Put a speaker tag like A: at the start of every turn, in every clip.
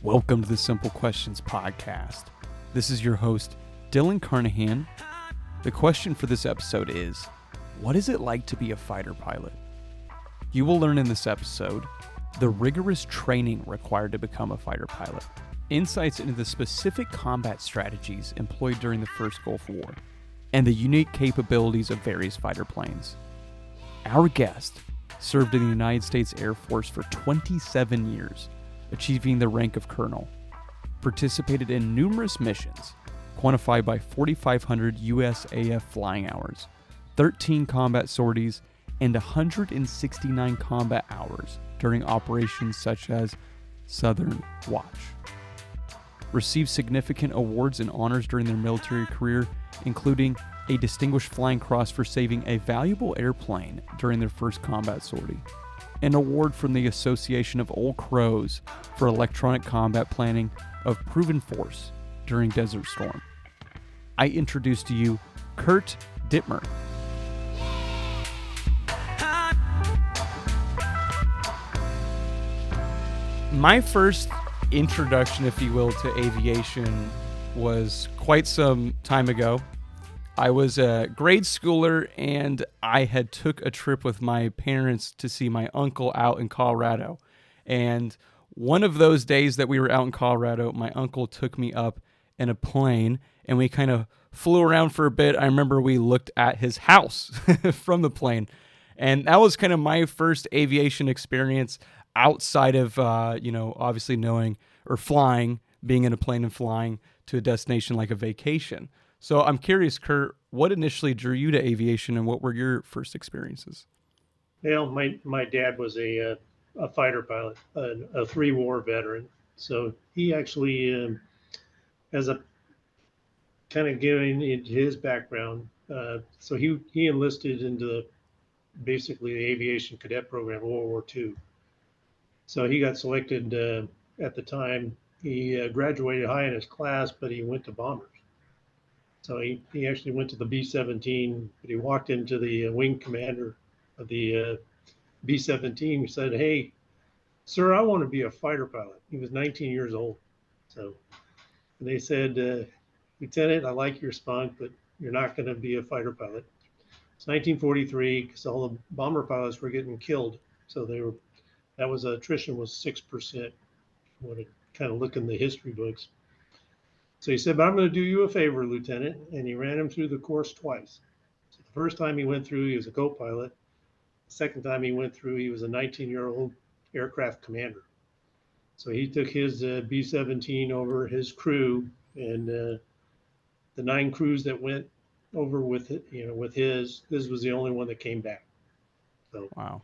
A: Welcome to the Simple Questions podcast. This is your host, Dylan Carnahan. The question for this episode is, what is it like to be a fighter pilot? You will learn in this episode the rigorous training required to become a fighter pilot, insights into the specific combat strategies employed during the first Gulf War, and the unique capabilities of various fighter planes. Our guest served in the United States Air Force for 27 years, achieving the rank of colonel, participated in numerous missions, quantified by 4,500 USAF flying hours, 13 combat sorties, and 169 combat hours during operations such as Southern Watch. Received significant awards and honors during their military career, including a Distinguished Flying Cross for saving a valuable airplane during their first combat sortie, an award from the Association of Old Crows for electronic combat planning of proven force during Desert Storm. I introduce to you Kurt Dittmer. My first introduction, if you will, to aviation was quite some time ago. I was a grade schooler and I had took a trip with my parents to see my uncle out in Colorado. And one of those days that we were out in Colorado, my uncle took me up in a plane and we kind of flew around for a bit. I remember we looked at his house from the plane. And that was kind of my first aviation experience outside of, obviously knowing or flying, being in a plane and flying to a destination like a vacation. So I'm curious, Kurt, what initially drew you to aviation and what were your first experiences?
B: Well, my dad was a fighter pilot, a three-war veteran. So he actually, as a kind of giving into his background, so he enlisted into basically the aviation cadet program in World War II. So he got selected at the time. He graduated high in his class, but he went to bombers. So he actually went to the B-17, but he walked into the wing commander of the B-17 and said, "Hey, sir, I want to be a fighter pilot." He was 19 years old. So they said, "Lieutenant, I like your spunk, but you're not going to be a fighter pilot." It's 1943 because all the bomber pilots were getting killed. So attrition was 6%. I want to kind of look in the history books. So he said, "But I'm going to do you a favor, Lieutenant." And he ran him through the course twice. So the first time he went through, he was a co-pilot. The second time he went through, he was a 19-year-old aircraft commander. So he took his B-17 over his crew, and the 9 crews that went over with it, with his was the only one that came back. So
A: Wow.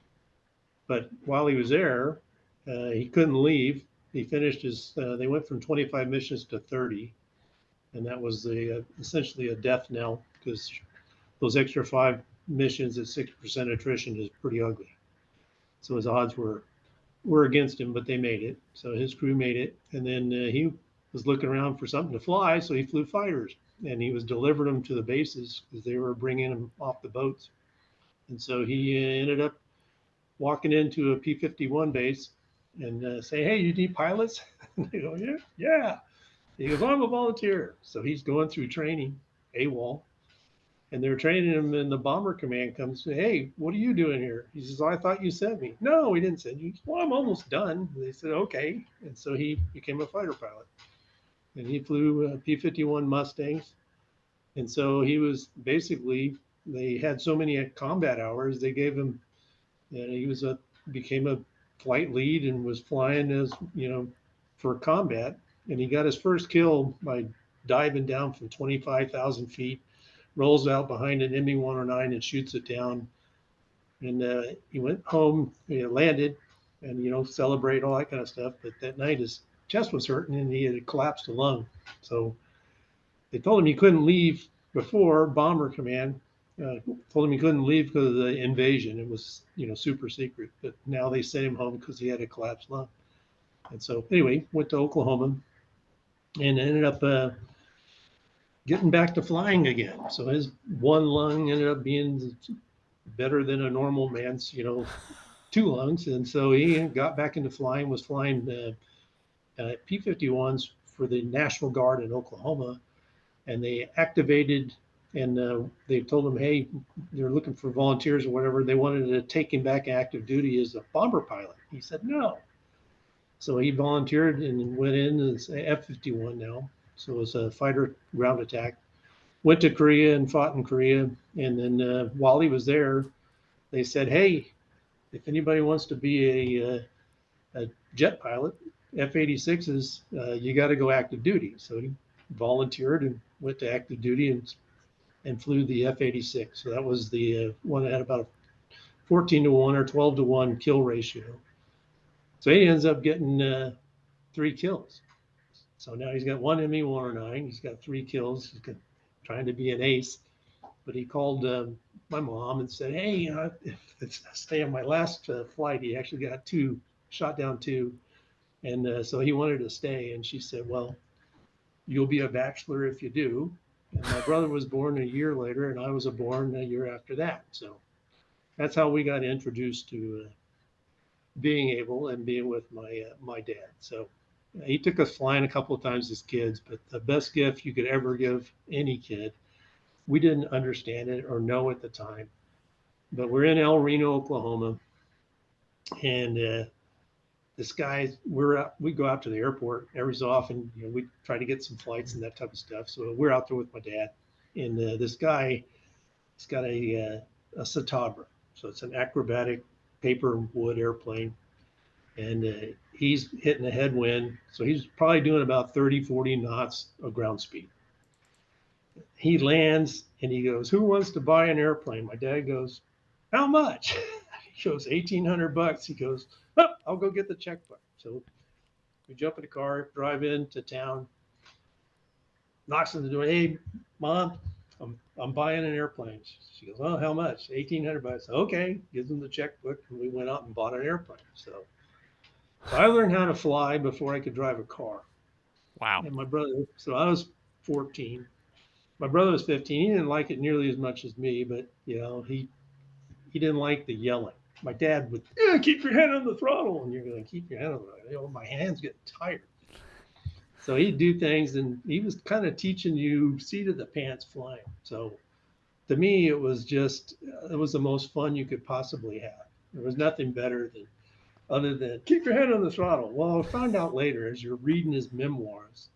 B: But while he was there, he couldn't leave. He finished they went from 25 missions to 30. And that was essentially a death knell because those extra 5 missions at 6% attrition is pretty ugly. So his odds were against him, but they made it. So his crew made it. And then he was looking around for something to fly, so he flew fighters. And he was delivering them to the bases because they were bringing them off the boats. And so he ended up walking into a P-51 base and say, "Hey, you need pilots?" And they go, "Yeah, yeah." He goes, "I'm a volunteer." So he's going through training, AWOL, and they're training him, and the bomber command comes, "Hey, what are you doing here?" He says, "I thought you sent me." "No, we didn't send you." "Well, I'm almost done." And they said, "Okay." And so he became a fighter pilot. And he flew P-51 Mustangs. And so he was basically, they had so many combat hours, they gave him, and he became a flight lead and was flying as, for combat. And he got his first kill by diving down from 25,000 feet, rolls out behind an ME-109 and shoots it down. And he went home, landed, and celebrate all that kind of stuff. But that night his chest was hurting and he had collapsed a lung. So they told him he couldn't leave before. Bomber Command told him he couldn't leave because of the invasion. It was super secret. But now they sent him home because he had a collapsed lung. And so anyway, went to Oklahoma and ended up getting back to flying again. So his one lung ended up being better than a normal man's, 2 lungs. And so he got back into flying, was flying P-51s for the National Guard in Oklahoma, and they activated, and they told him, hey, they're looking for volunteers or whatever. They wanted to take him back active duty as a bomber pilot. He said no. So he volunteered and went in as F-51 now. So it was a fighter ground attack. Went to Korea and fought in Korea. And then while he was there, they said, hey, if anybody wants to be a jet pilot, F-86s, you got to go active duty. So he volunteered and went to active duty and flew the F-86. So that was the one that had about a 14-1 or 12-1 kill ratio. So he ends up getting 3 kills. So now he's got 1 Me-109. He's got 3 kills. He's trying to be an ace. But he called my mom and said, hey, if it's stay on my last flight, he actually got 2, shot down 2. And so he wanted to stay. And she said, well, you'll be a bachelor if you do. And my brother was born a year later, and I was born a year after that. So that's how we got introduced to being able and being with my dad. So he took us flying a couple of times as kids, but the best gift you could ever give any kid, we didn't understand it or know at the time, but we're in El Reno, Oklahoma, and this guy, we go out to the airport every so often. We try to get some flights and that type of stuff. So we're out there with my dad, and this guy, he's got a Citabra. So it's an acrobatic paper wood airplane, and he's hitting a headwind. So he's probably doing about 30, 40 knots of ground speed. He lands and he goes, who wants to buy an airplane? My dad goes, how much? He goes, $1,800. He goes, oh, I'll go get the checkbook. So we jump in the car, drive into town, knocks on the door. Hey, Mom, I'm buying an airplane. She goes, oh, how much? $1,800. Okay, gives him the checkbook, and we went out and bought an airplane. So I learned how to fly before I could drive a car.
A: Wow.
B: And my brother, so I was 14. My brother was 15. He didn't like it nearly as much as me, but he didn't like the yelling. My dad would, keep your hand on the throttle, and you're going to keep your hand on the throttle. My hands get tired. So he'd do things, and he was kind of teaching you seat of the pants flying. So to me, it was the most fun you could possibly have. There was nothing better other than keep your hand on the throttle. Well, I found out later as you're reading his memoirs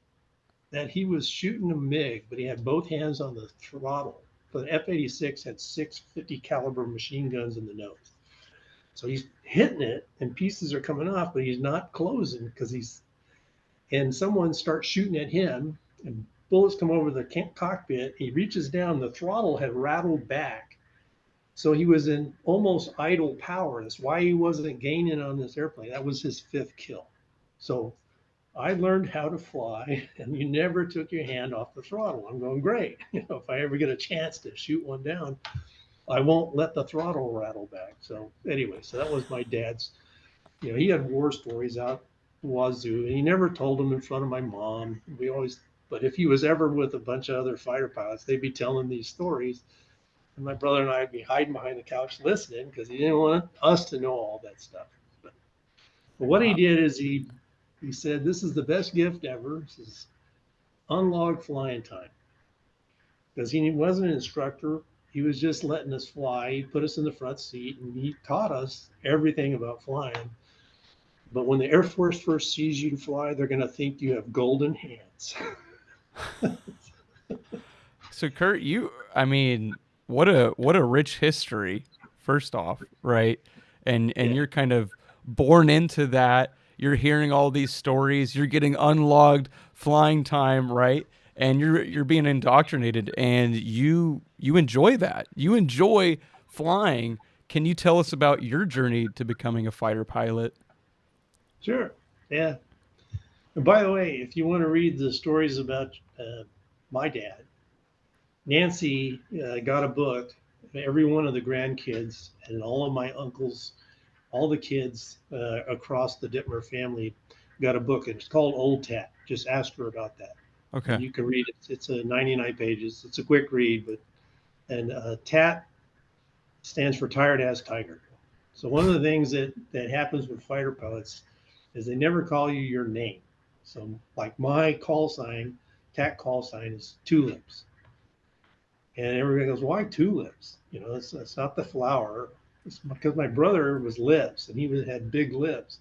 B: that he was shooting a MiG, but he had both hands on the throttle. But the F-86 had 650 caliber machine guns in the nose. So he's hitting it and pieces are coming off, but he's not closing and someone starts shooting at him and bullets come over the cockpit. He reaches down, the throttle had rattled back. So he was in almost idle power. That's why he wasn't gaining on this airplane. That was his 5th kill. So I learned how to fly, and you never took your hand off the throttle. I'm going, great. If I ever get a chance to shoot one down, I won't let the throttle rattle back. So anyway, so that was my dad's. He had war stories out wazoo, and he never told them in front of my mom. But if he was ever with a bunch of other fighter pilots, they'd be telling these stories, and my brother and I would be hiding behind the couch listening because he didn't want us to know all that stuff. But what he did is he said, this is the best gift ever. This is unlogged flying time. Because he wasn't an instructor. He was just letting us fly. He put us in the front seat, and he taught us everything about flying. But when the Air Force first sees you fly, they're going to think you have golden hands.
A: So Kurt, what a rich history, first off, right? And you're kind of born into that. You're hearing all these stories. You're getting unlogged flying time, right? And you're being indoctrinated, and you enjoy that. You enjoy flying. Can you tell us about your journey to becoming a fighter pilot?
B: Sure. Yeah. And by the way, if you want to read the stories about my dad, Nancy got a book. Every one of the grandkids and all of my uncles, all the kids across the Dittmer family got a book, and it's called Old Tat. Just ask her about that.
A: Okay.
B: And you can read it. It's 99 pages. It's a quick read, and TAT stands for Tired Ass Tiger. So one of the things that happens with fighter pilots is they never call you your name. So like my call sign, TAC call sign is tulips. And everybody goes, why tulips? You know, it's not the flower. It's because my brother was lips and had big lips.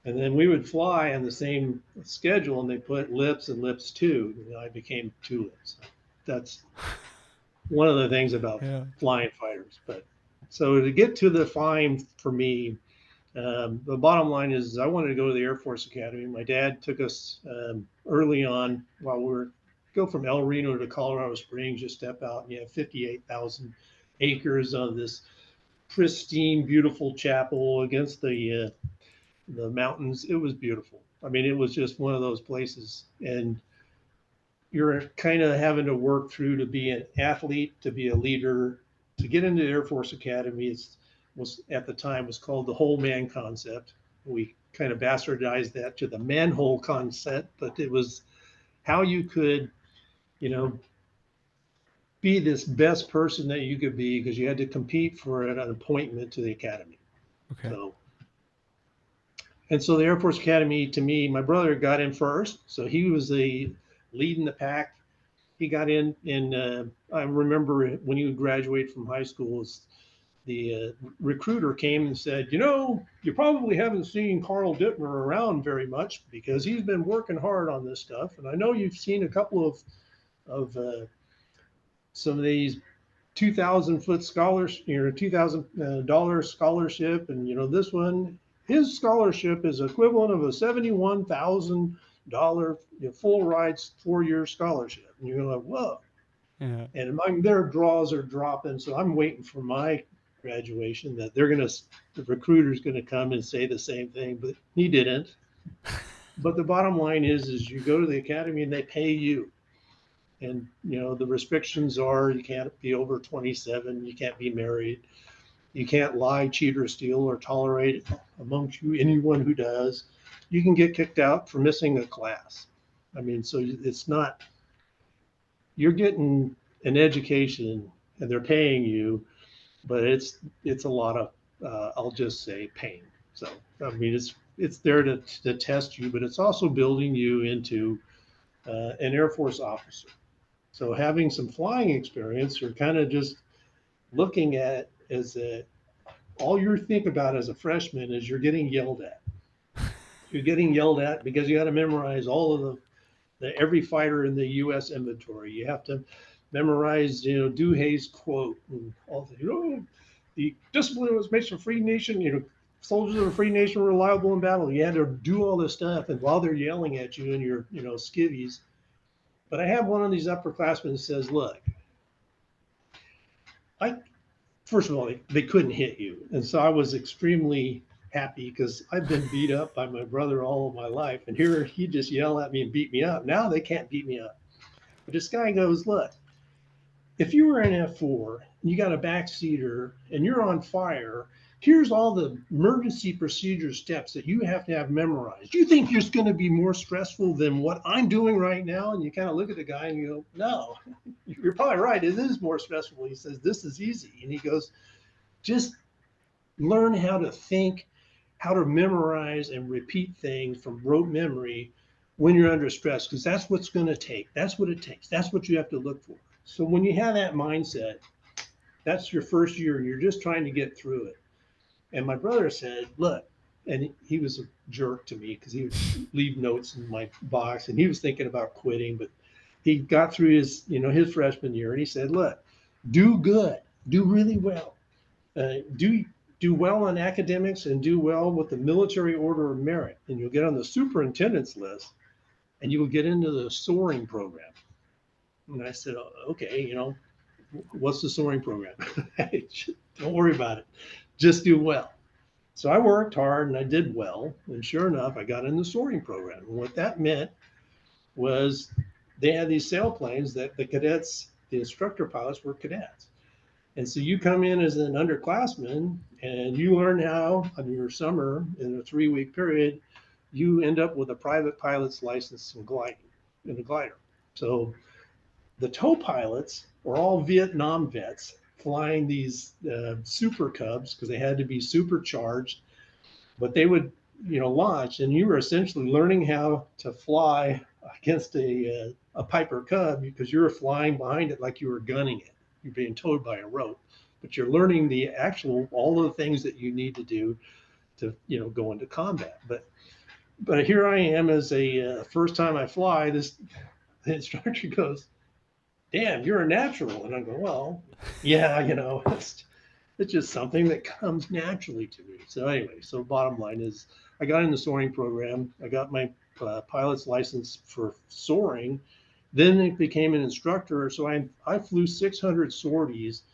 B: And then we would fly on the same schedule and they put lips and lips too. You know, I became tulips. That's one of the things about
A: Yeah.
B: flying fighters. But so to get to the flying for me, the bottom line is I wanted to go to the Air Force Academy. My dad took us early on while we were go from El Reno to Colorado Springs. You step out and you have 58,000 acres of this pristine, beautiful chapel against the mountains. It was beautiful. I mean, it was just one of those places, and you're kind of having to work through to be an athlete, to be a leader, to get into the Air Force Academy. Was at the time was called the whole man concept. We kind of bastardized that to the manhole concept, but it was how you could, you know, be this best person that you could be because you had to compete for an appointment to the academy.
A: Okay.
B: So, and so the Air Force Academy, to me, my brother got in first, so he was the lead in the pack. He got in, and I remember when you graduate from high school, the recruiter came and said, you know, you probably haven't seen Carl Dittmer around very much because he's been working hard on this stuff, and I know you've seen a couple of some of these 2,000-foot scholars, you know, $2,000 scholarship, and you know this one, his scholarship is equivalent of a $71,000 full rides 4-year scholarship. And you're like, whoa.
A: Yeah.
B: And their draws are dropping, so I'm waiting for my graduation that the recruiter's gonna come and say the same thing, but he didn't. But the bottom line is you go to the academy and they pay you. And you know the restrictions are you can't be over 27, you can't be married, you can't lie, cheat, or steal, or tolerate amongst you anyone who does. You can get kicked out for missing a class. I mean, so it's not you're getting an education and they're paying you, but it's a lot of I'll just say pain. So I mean, it's there to test you, but it's also building you into an Air Force officer. So having some flying experience, you're kind of just looking at as a all you think about as a freshman is you're getting yelled at. You're getting yelled at because you got to memorize all of every fighter in the U.S. inventory. You have to memorize, you know, Duhay's quote and all the, you know, the discipline was makes a free nation. You know, soldiers of a free nation were reliable in battle. You had to do all this stuff, and while they're yelling at you in your, you know, skivvies. But I have one of these upperclassmen that says, "Look, I first of all, they couldn't hit you. And so I was extremely happy because I've been beat up by my brother all of my life. And here he just yelled at me and beat me up. Now they can't beat me up. But this guy goes, look, if you were in F4, and you got a backseater and you're on fire, here's all the emergency procedure steps that you have to have memorized. You think it's going to be more stressful than what I'm doing right now? And you kind of look at the guy and you go, no, you're probably right. It is more stressful. He says, this is easy. And he goes, just learn how to think, how to memorize and repeat things from rote memory when you're under stress, because that's what's going to take. That's what it takes. That's what you have to look for. So when you have that mindset, that's your first year and you're just trying to get through it. And my brother said, look, and he was a jerk to me because he would leave notes in my box and he was thinking about quitting, but he got through his, you know, his freshman year and he said, look, do good, do really well. Do well on academics and do well with the military order of merit, and you'll get on the superintendent's list, and you will get into the soaring program. And I said, oh, okay, you know, what's the soaring program? Don't worry about it. Just do well. So I worked hard and I did well, and sure enough, I got in the soaring program. And what that meant was they had these sailplanes that the cadets, the instructor pilots were cadets. And so you come in as an underclassman and you learn how, on your summer in a 3-week period, you end up with a private pilot's license and gliding in a glider. So the tow pilots are all Vietnam vets flying these super Cubs because they had to be supercharged. But they would launch, and you were essentially learning how to fly against a Piper Cub because you were flying behind it like you were gunning it. You're being towed by a rope, but you're learning all of the things that you need to do to go into combat. But here I am as a first time I fly. The instructor goes, "Damn, you're a natural," and I go, "Well, yeah, it's just something that comes naturally to me." So anyway, so bottom line is, I got in the soaring program. I got my pilot's license for soaring. Then it became an instructor. So I flew 600 sorties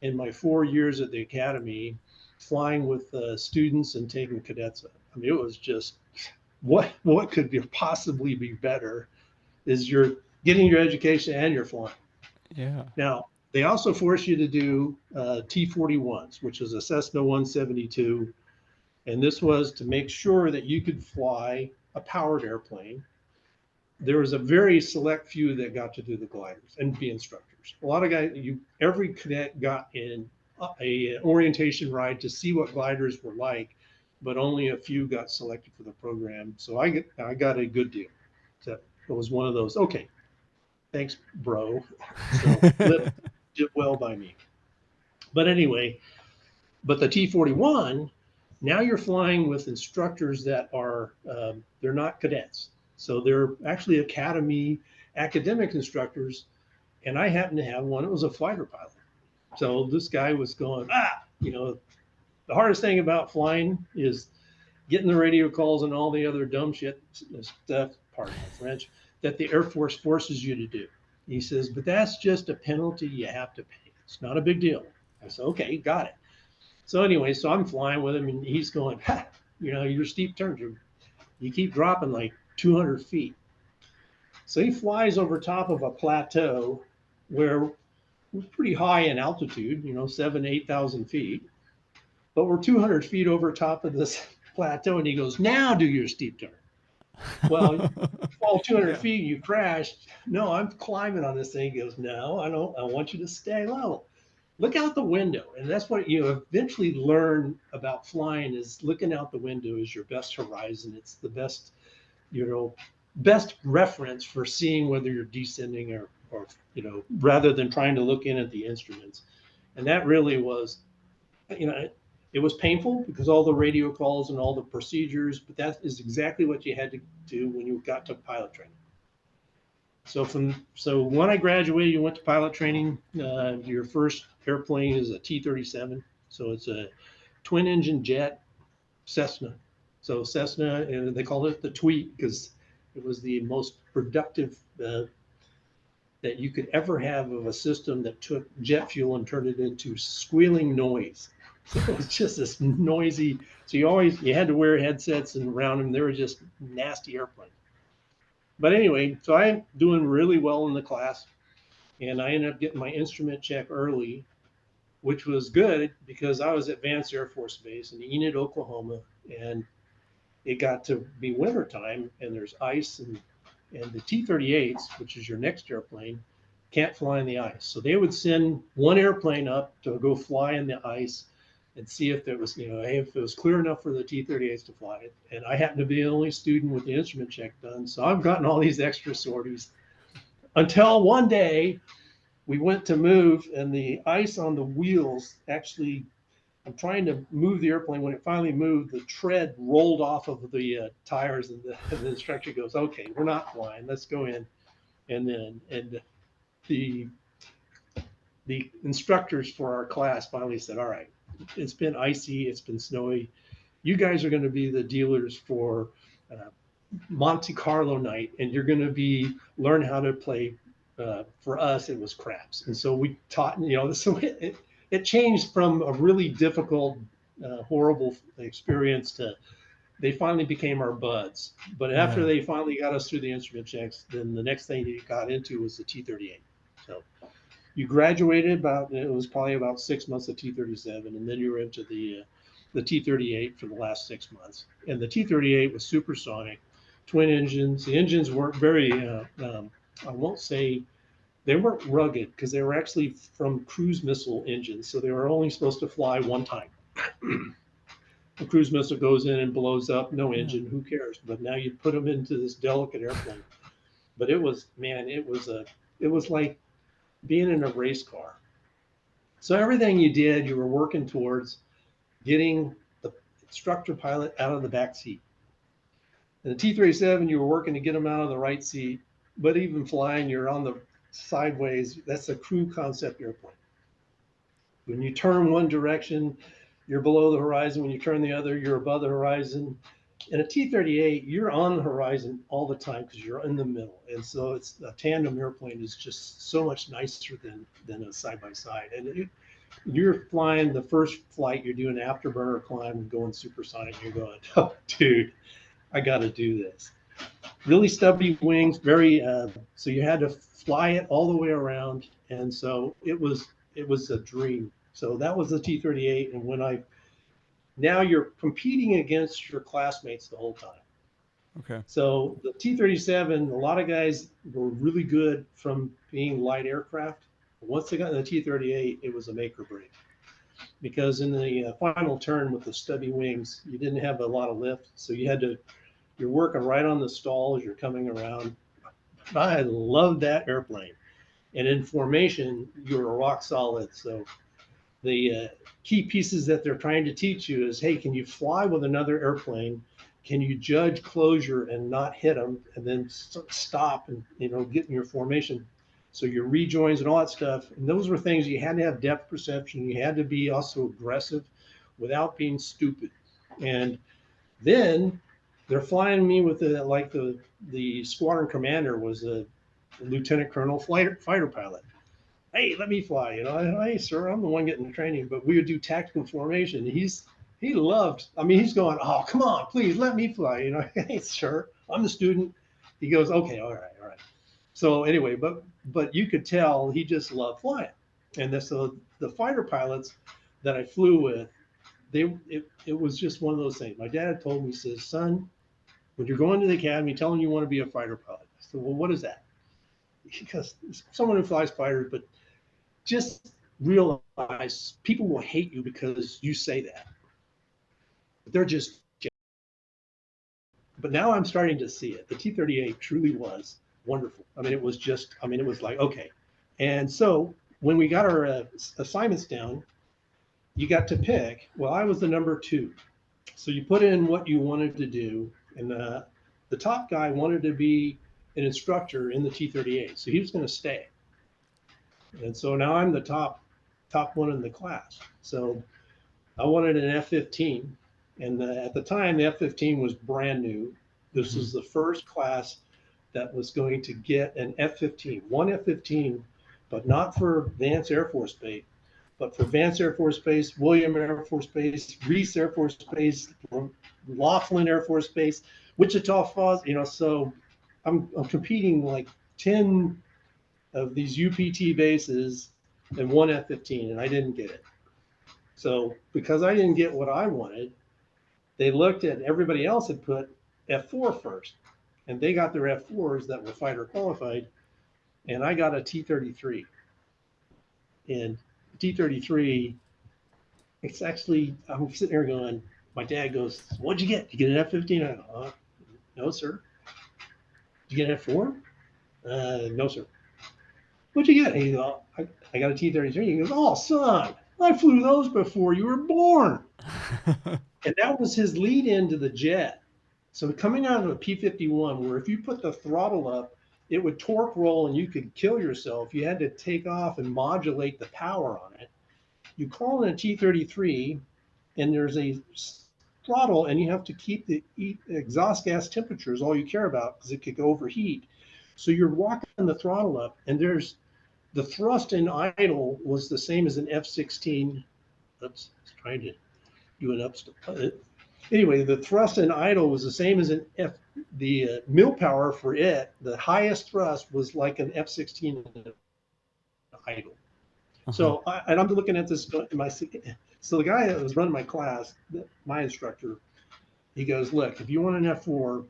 B: in my 4 years at the academy, flying with students and taking cadets. I mean, it was just what could possibly be better is you're getting your education and you're flying.
A: Yeah.
B: Now, they also force you to do T-41s, which is a Cessna 172. And this was to make sure that you could fly a powered airplane. There was a very select few that got to do the gliders and be instructors. A lot of guys, every cadet got in a orientation ride to see what gliders were like, but only a few got selected for the program. So I got a good deal. So it was one of those, okay, thanks, bro. So did well by me. But anyway, but the T-41, now you're flying with instructors that are, they're not cadets. So they're actually academy academic instructors. And I happened to have one that was a fighter pilot. So this guy was going, the hardest thing about flying is getting the radio calls and all the other dumb shit stuff, pardon my French, that the Air Force forces you to do. He says, but that's just a penalty you have to pay. It's not a big deal. I said, okay, got it. So anyway, so I'm flying with him and he's going, your steep turns, you keep dropping like 200 feet. So he flies over top of a plateau where we're pretty high in altitude, 7,000 to 8,000 feet, but we're 200 feet over top of this plateau. And he goes, now do your steep turn. Well, you fall 200 feet and you crashed. No, I'm climbing on this thing. He goes, no, I don't. I want you to stay level. Look out the window. And that's what you eventually learn about flying is looking out the window is your best horizon. It's the best, best reference for seeing whether you're descending or rather than trying to look in at the instruments. And that really was, it was painful because all the radio calls and all the procedures, but that is exactly what you had to do when you got to pilot training. So when I graduated, you went to pilot training. Your first airplane is a T-37. So it's a twin engine jet Cessna. So Cessna, and they called it the Tweet because it was the most productive that you could ever have of a system that took jet fuel and turned it into squealing noise. So it was just this noisy. So you had to wear headsets and around them. They were just nasty airplanes. But anyway, so I'm doing really well in the class, and I ended up getting my instrument check early, which was good because I was at Vance Air Force Base in Enid, Oklahoma, and it got to be wintertime, and there's ice, and the T-38s, which is your next airplane, can't fly in the ice. So they would send one airplane up to go fly in the ice and see if it was, if it was clear enough for the T-38s to fly it. And I happened to be the only student with the instrument check done. So I've gotten all these extra sorties until one day we went to move and the ice on the wheels actually, I'm trying to move the airplane. When it finally moved, the tread rolled off of the tires and the instructor goes, okay, we're not flying. Let's go in. And the instructors for our class finally said, all right, it's been icy, it's been snowy. You guys are going to be the dealers for Monte Carlo night, and you're going to learn how to play. For us, it was craps, and so we taught. So it changed from a really difficult, horrible experience to they finally became our buds. But after they finally got us through the instrument checks, then the next thing you got into was the T-38. So you graduated it was probably about 6 months of T-37, and then you were into the T-38 for the last 6 months. And the T-38 was supersonic, twin engines. The engines weren't very, I won't say, they weren't rugged because they were actually from cruise missile engines. So they were only supposed to fly one time. A cruise missile goes in and blows up, no engine, who cares? But now you put them into this delicate airplane. But it was, man, it was like being in a race car. So everything you did, you were working towards getting the instructor pilot out of the back seat. And the T-37, you were working to get them out of the right seat. But even flying, you're on the sideways. That's a crew concept airplane. When you turn one direction, you're below the horizon. When you turn the other, you're above the horizon. In a T-38, you're on the horizon all the time because you're in the middle. And so it's a tandem airplane is just so much nicer than a side by side. And you're flying the first flight, you're doing afterburner climb and going supersonic. You're going, oh, dude, I got to do this. Really stubby wings, very. So you had to fly it all the way around, and so it was a dream. So that was the T-38, and now you're competing against your classmates the whole time.
A: Okay.
B: So the T-37, a lot of guys were really good from being light aircraft. Once they got in the T-38, it was a make or break. Because in the final turn with the stubby wings, you didn't have a lot of lift, so you're working right on the stall as you're coming around. I love that airplane. And in formation, you're rock solid. So the key pieces that they're trying to teach you is, hey, can you fly with another airplane? Can you judge closure and not hit them and then stop and get in your formation? So your rejoins and all that stuff. And those were things you had to have depth perception. You had to be also aggressive without being stupid. And then they're flying me with the squadron commander was a lieutenant colonel fighter pilot. Hey, let me fly. Hey, sir, I'm the one getting the training, but we would do tactical formation. He loved. I mean, he's going, oh, come on, please let me fly. Hey, sir, I'm the student. He goes, okay, all right, all right. So anyway, but you could tell he just loved flying, and so the fighter pilots that I flew with, it was just one of those things. My dad told me, he says, son, when you're going to the academy, tell them you want to be a fighter pilot. I said, well, what is that? Because someone who flies fighters, but just realize people will hate you because you say that. They're just. But now I'm starting to see it. The T-38 truly was wonderful. I mean, it was just. I mean, it was like okay. And so when we got our assignments down, you got to pick. Well, I was the number 2. So you put in what you wanted to do, and the top guy wanted to be an instructor in the T-38, so he was going to stay. And so now I'm the top one in the class. So I wanted an F-15, and at the time the F-15 was brand new. This was the first class that was going to get an F-15, one F-15, but not for Vance Air Force Base, but for Vance Air Force Base, William Air Force Base, Reese Air Force Base, Laughlin Air Force Base, Wichita Falls. So I'm competing like 10 of these UPT bases and one F-15, and I didn't get it. So because I didn't get what I wanted, they looked at everybody else had put F4 first, and they got their F4s that were fighter qualified, and I got a T-33. And T-33, it's actually, I'm sitting there going, my dad goes, what'd you get? You get an F-15? I go, no, sir. Did you get an F4? No, sir. What'd you get? And he goes, I got a T-33. He goes, oh, son, I flew those before you were born. And that was his lead into the jet. So coming out of a P-51, where if you put the throttle up, it would torque roll and you could kill yourself. You had to take off and modulate the power on it. You call in a T-33, and there's a throttle, and you have to keep the exhaust gas temperature is all you care about because it could overheat. So you're walking the throttle up, and there's the thrust in idle was the same as an F-16. Oops, I was trying to do an up. Anyway, the thrust in idle was the same as an F. The mill power for it, the highest thrust was like an F-16 idle. So and I'm looking at this. So the guy that was running my class, my instructor, he goes, look, if you want an F4,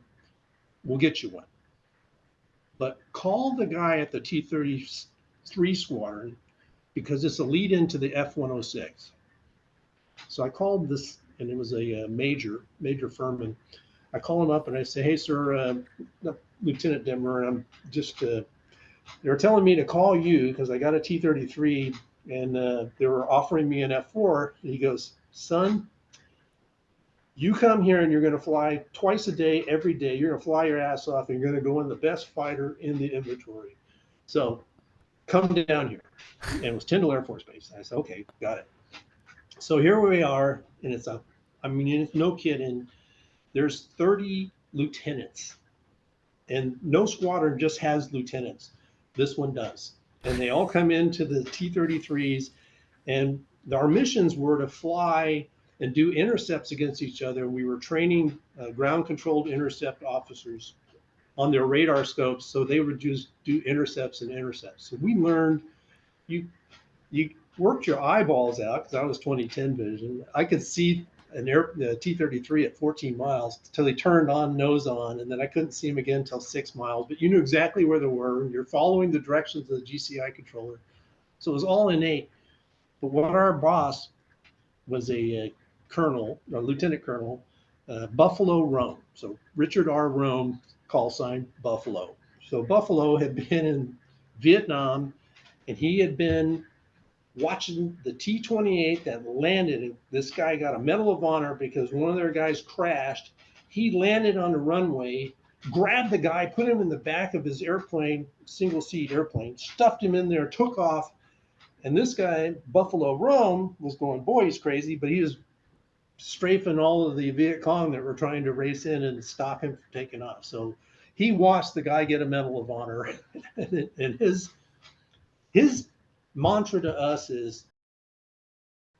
B: we'll get you one. But call the guy at the T-33 squadron because it's a lead into the F-106. So I called this and it was a major firm. And I call him up and I say, hey, sir, Lieutenant Dittmer, I'm just, they were telling me to call you because I got a T-33 and they were offering me an F4. And he goes, son, you come here and you're going to fly twice a day, every day. You're going to fly your ass off and you're going to go in the best fighter in the inventory. So come down here. And it was Tyndall Air Force Base. I said, okay, got it. So here we are. And it's no kidding. There's 30 lieutenants. And no squadron just has lieutenants. This one does. And they all come into the T-33s. And our missions were to fly and do intercepts against each other. We were training ground-controlled intercept officers on their radar scopes, so they would just do intercepts and intercepts. So we learned, you worked your eyeballs out, because I was 2010 vision. I could see the T-33 at 14 miles until he turned on, nose on, and then I couldn't see him again until 6 miles. But you knew exactly where they were, and you're following the directions of the GCI controller. So it was all innate. But what our boss was a colonel, a lieutenant colonel, Buffalo Rome. So Richard R. Rome, call sign Buffalo. So Buffalo had been in Vietnam, and he had been watching the T-28 that landed. And this guy got a Medal of Honor because one of their guys crashed. He landed on the runway, grabbed the guy, put him in the back of his airplane, single seat airplane, stuffed him in there, took off. And this guy, Buffalo Rome, was going, boy, he's crazy, but he was strafing all of the Viet Cong that were trying to race in and stop him from taking off. So he watched the guy get a Medal of Honor. And his mantra to us is,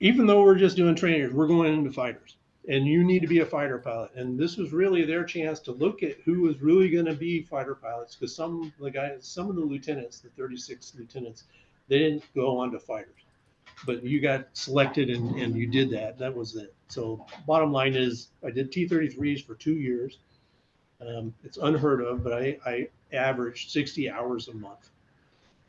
B: even though we're just doing trainers, we're going into fighters. And you need to be a fighter pilot. And this was really their chance to look at who was really going to be fighter pilots, because some of the lieutenants, the 36 lieutenants, they didn't go on to fighters, but you got selected and you did that. That was it. So bottom line is I did T-33s for 2 years. It's unheard of, but I averaged 60 hours a month.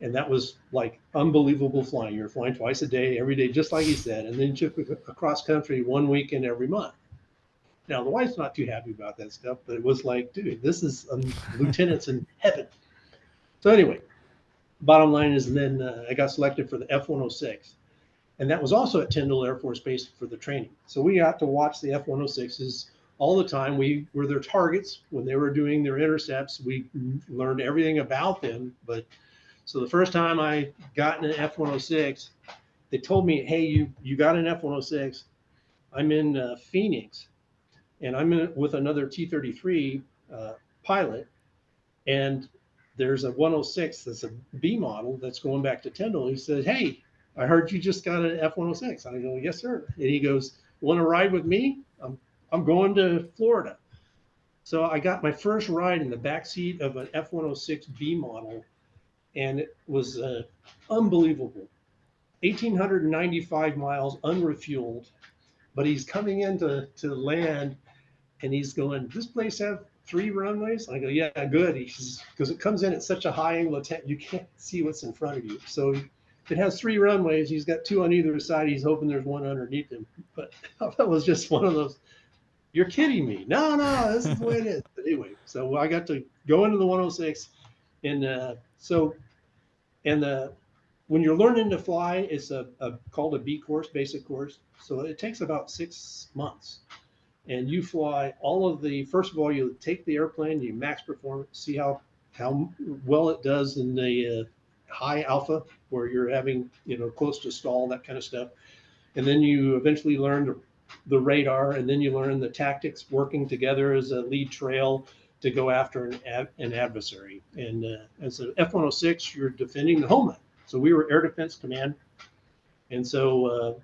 B: And that was like unbelievable flying. You're flying twice a day, every day, just like he said, and then you took across country 1 weekend every month. Now, the wife's not too happy about that stuff, but it was like, dude, this is lieutenants in heaven. So anyway, bottom line is, and then I got selected for the F-106. And that was also at Tyndall Air Force Base for the training. So we got to watch the F-106s all the time. We were their targets when they were doing their intercepts. We learned everything about them. But so the first time I got in an F-106, they told me, hey, you got an F-106. I'm in Phoenix, and I'm in with another T-33 pilot. And there's a 106 that's a B model that's going back to Tyndall. He says, hey, I heard you just got an F-106. I go, yes, sir. And he goes, want to ride with me? I'm going to Florida. So I got my first ride in the back seat of an F-106 B model, and it was unbelievable. 1,895 miles unrefueled, but he's coming in to land, and he's going, does this place have 3 runways? I go, yeah, good. Because it comes in at such a high angle, you can't see what's in front of you. So it has 3 runways. He's got 2 on either side. He's hoping there's one underneath him. But that was just one of those, you're kidding me. No, this is the way it is. But anyway, so I got to go into the 106. And when you're learning to fly, it's called a B course, basic course. So it takes about 6 months. And you fly all of first of all, you take the airplane, you max perform it, see how well it does in the high alpha, where you're having, close to stall, that kind of stuff. And then you eventually learn the radar, and then you learn the tactics, working together as a lead trail to go after an adversary. And as an F-106, you're defending the homeland. So we were Air Defense Command. And so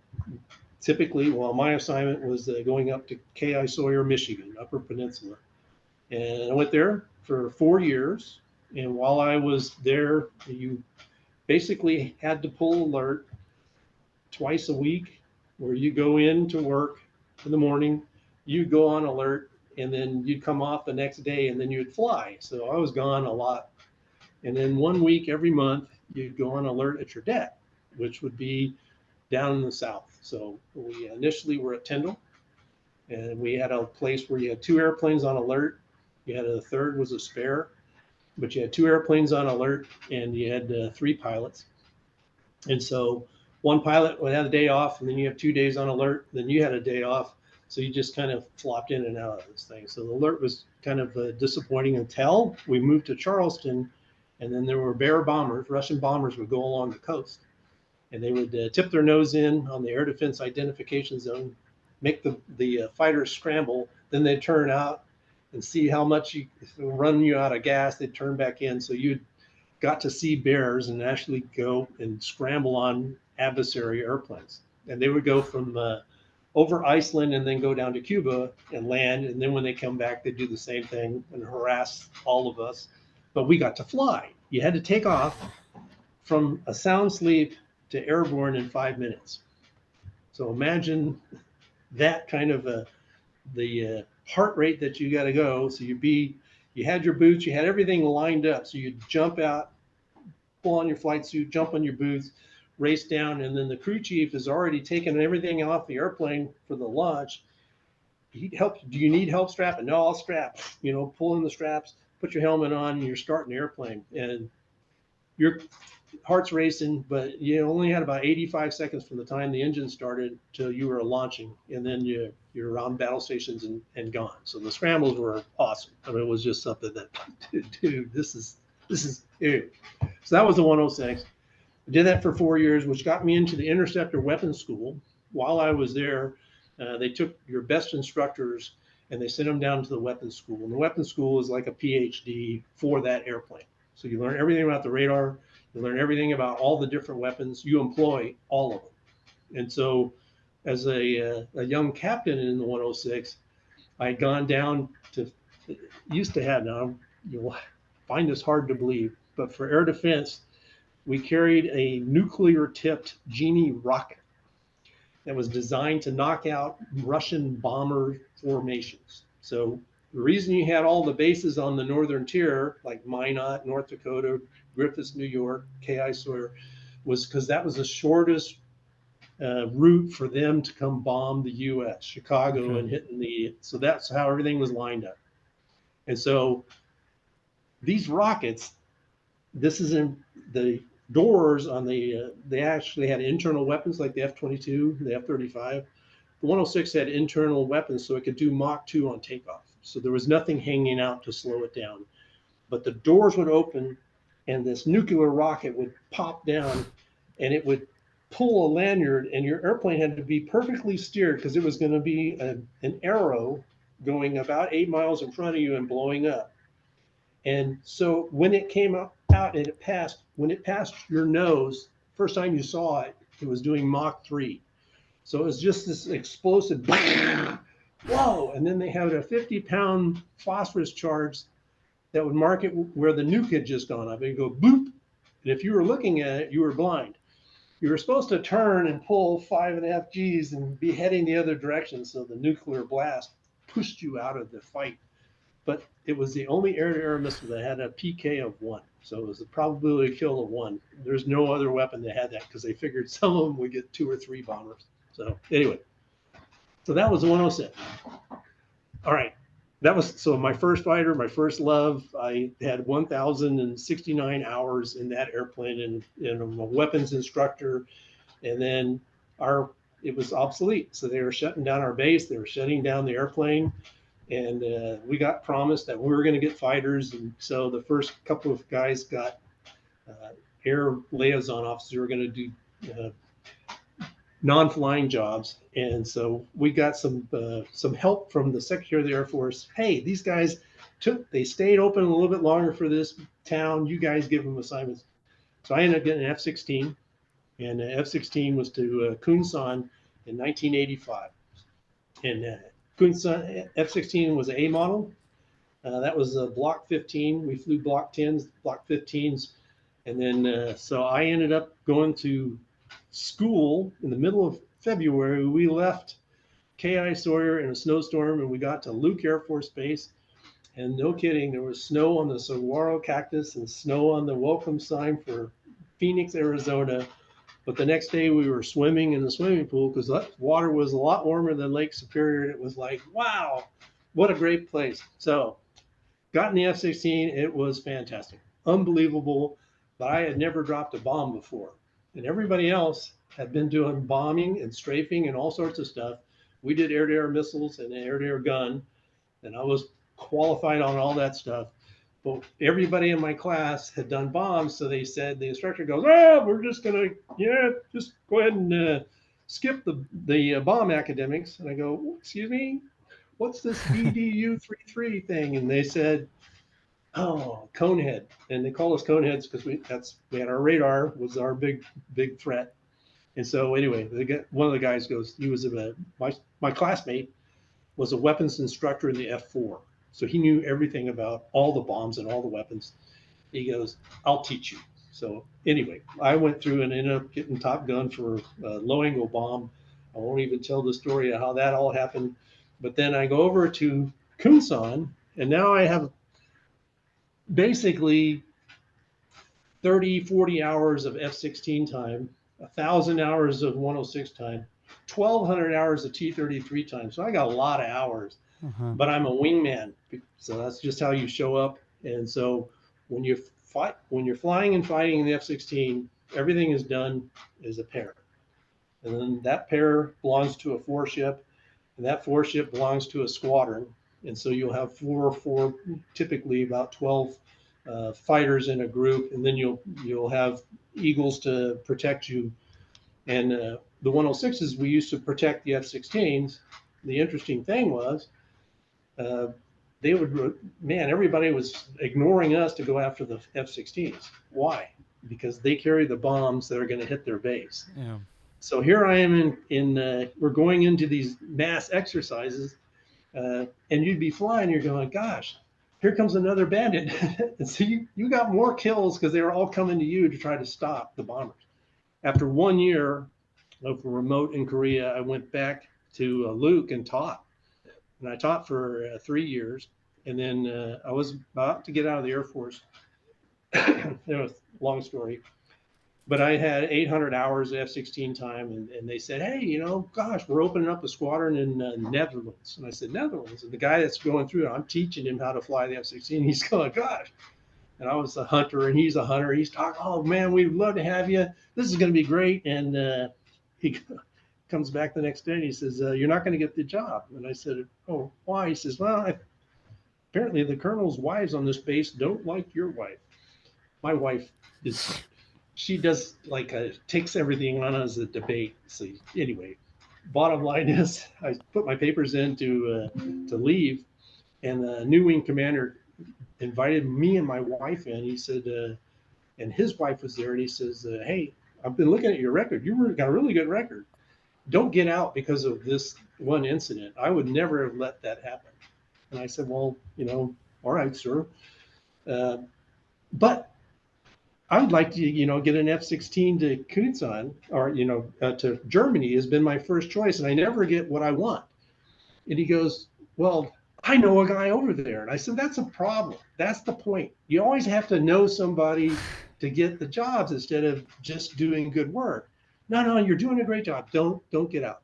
B: typically, my assignment was going up to K.I. Sawyer, Michigan, Upper Peninsula. And I went there for 4 years. And while I was there, you basically had to pull alert twice a week, where you go in to work in the morning, you go on alert, and then you'd come off the next day, and then you'd fly. So I was gone a lot. And then 1 week every month, you'd go on alert at your deck, which would be down in the south. So we initially were at Tyndall, And we had a place where you had 2 airplanes on alert. You had a third was a spare, but you had 2 airplanes on alert, and you had 3 pilots. And so one pilot would have a day off, and then you have 2 days on alert. Then you had a day off, so you just kind of flopped in and out of this thing. So the alert was kind of disappointing until we moved to Charleston, and then there were Bear bombers. Russian bombers would go along the coast, and they would tip their nose in on the air defense identification zone, make the fighters scramble. Then they'd turn out and see how much you run you out of gas. They'd turn back in, so you got to see bears and actually go and scramble on adversary airplanes. And they would go from over Iceland and then go down to Cuba and land. And then when they come back, they do the same thing and harass all of us. But we got to fly. You had to take off from a sound sleep to airborne in 5 minutes. So imagine that kind of the heart rate that you got to go. So you had your boots, you had everything lined up. So you'd jump out, pull on your flight suit, jump on your boots, race down, and then the crew chief has already taken everything off the airplane for the launch. He'd help. Do you need help strapping? No, I'll strap. Pull in the straps, put your helmet on, and you're starting the airplane. And your heart's racing, but you only had about 85 seconds from the time the engine started till you were launching, and then you're on battle stations and gone. So the scrambles were awesome. I mean, it was just something that, dude, this is ew. So that was the 106. I did that for 4 years, which got me into the interceptor weapons school. While I was there, they took your best instructors and they sent them down to the weapons school. And the weapons school is like a PhD for that airplane. So you learn everything about the radar, you learn everything about all the different weapons, you employ all of them. And so as a young captain in the 106, I had gone down to, used to have, now you'll find this hard to believe, but for air defense, we carried a nuclear tipped Genie rocket that was designed to knock out Russian bomber formations. So the reason you had all the bases on the northern tier, like Minot, North Dakota, Griffiths, New York, K.I. Sawyer, was because that was the shortest route for them to come bomb the U.S., Chicago, and hitting so that's how everything was lined up. And so these rockets, this is in the doors on they actually had internal weapons like the F-22, the F-35. The 106 had internal weapons so it could do Mach 2 on takeoff. So there was nothing hanging out to slow it down. But the doors would open and this nuclear rocket would pop down and it would pull a lanyard, and your airplane had to be perfectly steered because it was going to be an arrow going about 8 miles in front of you and blowing up. And so when it came out and it passed, when it passed your nose, first time you saw it, it was doing Mach 3. So it was just this explosive, whoa. And then they had a 50-pound phosphorus charge that would mark it where the nuke had just gone up. It'd go boop. And if you were looking at it, you were blind. You were supposed to turn and pull 5.5 Gs and be heading the other direction. So the nuclear blast pushed you out of the fight. But it was the only air-to-air missile that had a PK of 1. So it was a probability of kill of 1. There's no other weapon that had that because they figured some of them would get 2 or 3 bombers. So anyway, so that was the 106. All right. That was so my first fighter, my first love. I had 1,069 hours in that airplane, and I'm a weapons instructor. And then it was obsolete. So they were shutting down our base. They were shutting down the airplane. And we got promised that we were going to get fighters. And so the first couple of guys got air liaison officers who were going to do non-flying jobs. And so we got some help from the Secretary of the Air Force. Hey, these guys they stayed open a little bit longer for this town. You guys give them assignments. So I ended up getting an F-16, and the F-16 was to Kunsan in 1985. And Kunsan F-16 was an A model. That was a Block 15. We flew Block 10s, Block 15s. And then so I ended up going to school in the middle of February. We left K.I. Sawyer in a snowstorm, and we got to Luke Air Force Base. And no kidding, there was snow on the saguaro cactus and snow on the welcome sign for Phoenix, Arizona. But the next day we were swimming in the swimming pool because that water was a lot warmer than Lake Superior. And it was like, wow, what a great place. So got in the F-16. It was fantastic, unbelievable. But I had never dropped a bomb before. And everybody else had been doing bombing and strafing and all sorts of stuff. We did air-to-air missiles and air-to-air gun. And I was qualified on all that stuff. But everybody in my class had done bombs, so they said the instructor goes, we're just gonna, just go ahead and skip the bomb academics. And I go, excuse me, what's this BDU 33 thing? And they said, oh, conehead, and they call us coneheads because we had our radar was our big threat. And so anyway, one of the guys goes, he was my classmate was a weapons instructor in the F4. So he knew everything about all the bombs and all the weapons. He goes, I'll teach you. So anyway, I went through and ended up getting Top Gun for a low angle bomb. I won't even tell the story of how that all happened. But then I go over to Kunsan, and now I have basically 30, 40 hours of F-16 time, 1,000 hours of 106 time, 1,200 hours of T-33 time. So I got a lot of hours. But I'm a wingman, so that's just how you show up. And so when you're flying and fighting in the F-16, everything is done as a pair, and then that pair belongs to a 4-ship, and that 4-ship belongs to a squadron. And so you'll have four, typically about 12 fighters in a group, and then you'll have Eagles to protect you. And the 106s we used to protect the F-16s. The interesting thing was, everybody was ignoring us to go after the F-16s. Why? Because they carry the bombs that are going to hit their base.
A: Yeah.
B: So here I am we're going into these mass exercises, and you'd be flying, you're going, gosh, here comes another bandit. And so you got more kills because they were all coming to you to try to stop the bombers. After 1 year of remote in Korea, I went back to Luke and taught. And I taught for 3 years, and then I was about to get out of the Air Force. It was a long story, but I had 800 hours of F-16 time, and they said, hey, gosh, we're opening up a squadron in Netherlands. And I said, Netherlands? And the guy that's going through it, I'm teaching him how to fly the F-16. He's going, gosh. And I was a hunter, and he's a hunter. He's talking, oh, man, we'd love to have you. This is going to be great. And he comes back the next day and he says, you're not going to get the job. And I said, oh, why? He says, well, apparently the colonel's wives on this base don't like your wife. My wife she does takes everything on as a debate. So anyway, bottom line is I put my papers in to leave, and the new wing commander invited me and my wife in. He said, and his wife was there, and he says, hey, I've been looking at your record. You've got a really good record. Don't get out because of this one incident. I would never have let that happen. And I said, well, all right, sir. But I would like to, get an F-16 to Kunsan or, to Germany has been my first choice, and I never get what I want. And he goes, well, I know a guy over there. And I said, that's a problem. That's the point. You always have to know somebody to get the jobs instead of just doing good work. No, you're doing a great job. Don't get out.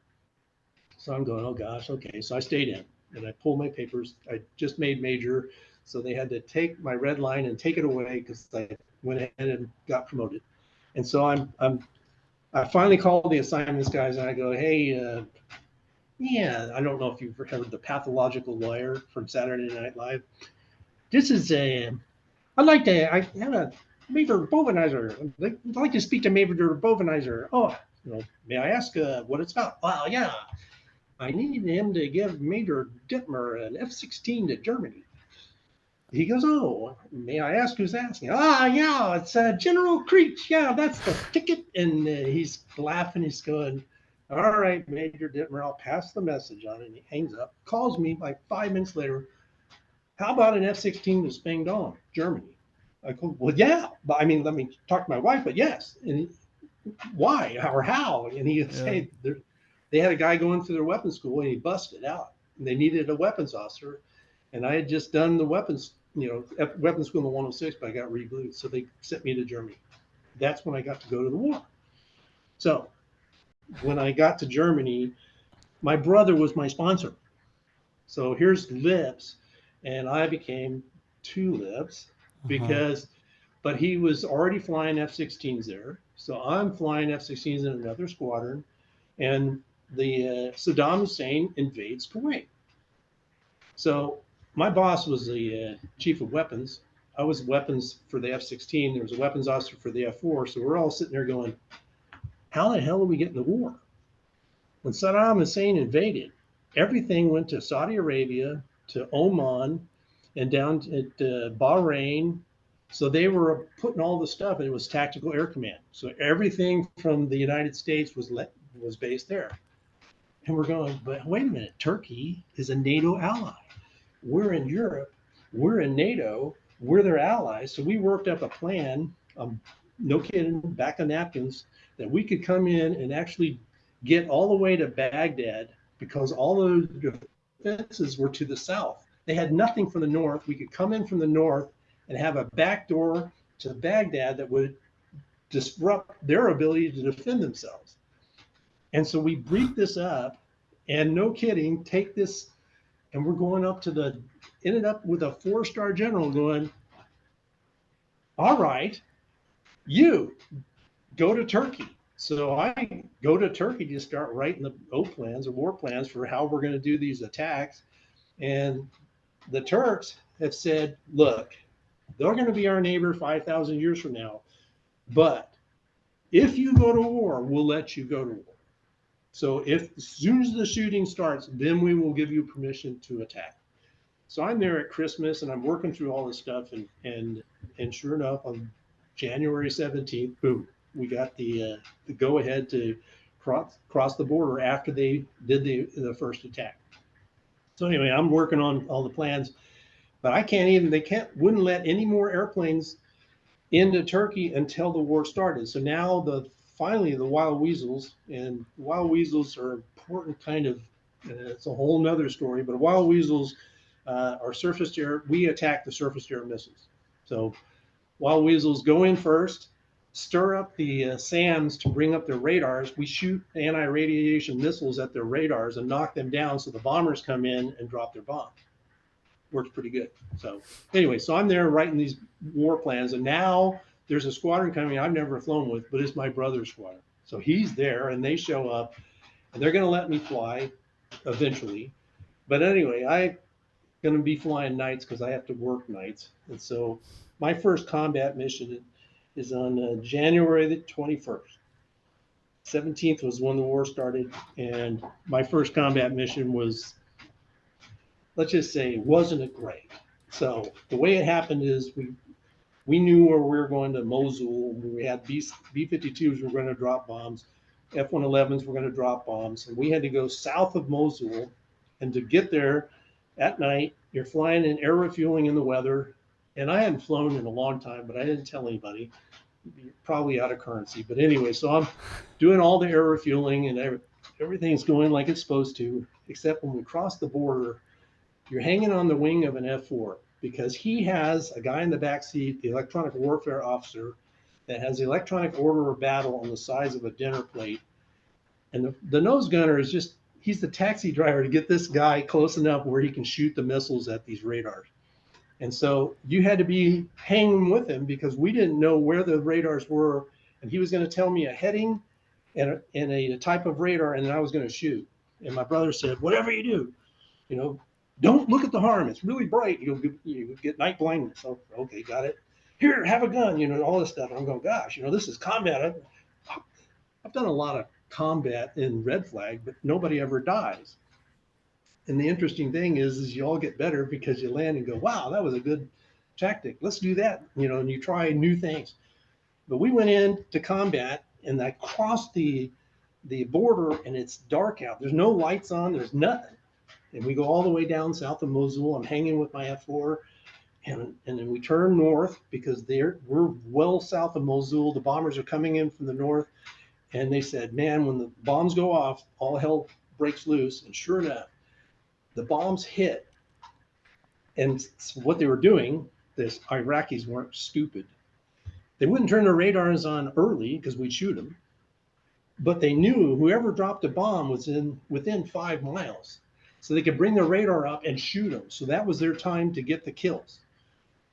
B: So I'm going, oh gosh, okay. So I stayed in and I pulled my papers. I just made major. So they had to take my red line and take it away because I went ahead and got promoted. And so I finally called the assignments guys and I go, hey, I don't know if you've heard the pathological lawyer from Saturday Night Live. This is I have a Major Bovenizer. I'd like to speak to Major Bovenizer. Oh, may I ask what it's about? Well, yeah, I need him to give Major Dittmer an F-16 to Germany. He goes, oh, may I ask who's asking? Yeah, it's General Creech. Yeah, that's the ticket. And he's laughing. He's going, all right, Major Dittmer, I'll pass the message on. And he hangs up, calls me like 5 minutes later. How about an F-16 to Spangdahlem, Germany? I go, well, yeah, but let me talk to my wife, but yes. And why or how? And he said, they had a guy going through their weapons school and he busted out. And they needed a weapons officer. And I had just done the weapons school in the 106, but I got reblued. So they sent me to Germany. That's when I got to go to the war. So when I got to Germany, my brother was my sponsor. So here's Lips, and I became two Lips
A: Uh-huh.
B: because, but he was already flying F-16s there. So I'm flying F-16s in another squadron, and the Saddam Hussein invades Kuwait. So my boss was the chief of weapons. I was weapons for the F-16. There was a weapons officer for the F-4. So we're all sitting there going, how the hell are we getting the war? When Saddam Hussein invaded, everything went to Saudi Arabia, to Oman, and down at Bahrain. So they were putting all the stuff, and it was Tactical Air Command. So everything from the United States was based there. And we're going, but wait a minute, Turkey is a NATO ally. We're in Europe, we're in NATO, we're their allies. So we worked up a plan, no kidding, back on napkins, that we could come in and actually get all the way to Baghdad because all those defenses were to the south. They had nothing from the north. We could come in from the north and have a back door to Baghdad that would disrupt their ability to defend themselves. And so we briefed this up, and no kidding, take this, and we're going up to ended up with a 4-star general going, all right, you go to Turkey. So I go to Turkey to start writing the O plans or war plans for how we're going to do these attacks. And the Turks have said, look, they're going to be our neighbor 5,000 years from now. But if you go to war, we'll let you go to war. So if as soon as the shooting starts, then we will give you permission to attack. So I'm there at Christmas and I'm working through all this stuff, and sure enough, on January 17th, boom, we got the go ahead to cross the border after they did the first attack. So anyway, I'm working on all the plans, but they wouldn't let any more airplanes into Turkey until the war started. So now finally the wild weasels, and wild weasels are important kind of, it's a whole nother story, but wild weasels are surface to air. We attack the surface to air missiles. So wild weasels go in first, stir up the SAMs to bring up their radars. We shoot anti-radiation missiles at their radars and knock them down so the bombers come in and drop their bomb. Works pretty good. So anyway, so I'm there writing these war plans, and now there's a squadron coming I've never flown with, but it's my brother's squadron. So he's there, and they show up, and they're going to let me fly eventually. But anyway, I'm going to be flying nights because I have to work nights. And so my first combat mission is on January the 21st. 17th was when the war started, and my first combat mission was, let's just say, wasn't great. So the way it happened is we knew where we were going to Mosul. We had B-52s were going to drop bombs, F-111s were going to drop bombs, and we had to go south of Mosul. And to get there at night, you're flying in air refueling in the weather. And I hadn't flown in a long time, but I didn't tell anybody. Probably out of currency. But anyway, so I'm doing all the air refueling, and everything's going like it's supposed to, except when we cross the border, you're hanging on the wing of an F-4 because he has a guy in the back seat, the electronic warfare officer, that has the electronic order of battle on the size of a dinner plate. And the nose gunner is just, he's the taxi driver to get this guy close enough where he can shoot the missiles at these radars. And so you had to be hanging with him because we didn't know where the radars were. And he was going to tell me a heading and a type of radar, and then I was going to shoot. And my brother said, whatever you do, don't look at the harm. It's really bright. You'll get night blindness. Oh, okay, got it. Here, have a gun, all this stuff. I'm going, gosh, this is combat. I've done a lot of combat in Red Flag, but nobody ever dies. And the interesting thing is you all get better because you land and go, wow, that was a good tactic. Let's do that, and you try new things. But we went in to combat, and I crossed the border, and it's dark out. There's no lights on. There's nothing. And we go all the way down south of Mosul. I'm hanging with my F-4, and then we turn north because we're well south of Mosul. The bombers are coming in from the north, and they said, man, when the bombs go off, all hell breaks loose. And sure enough, the bombs hit. And what they were doing, the Iraqis weren't stupid. They wouldn't turn their radars on early because we'd shoot them. but they knew whoever dropped a bomb was within 5 miles. So they could bring their radar up and shoot them. So that was their time to get the kills.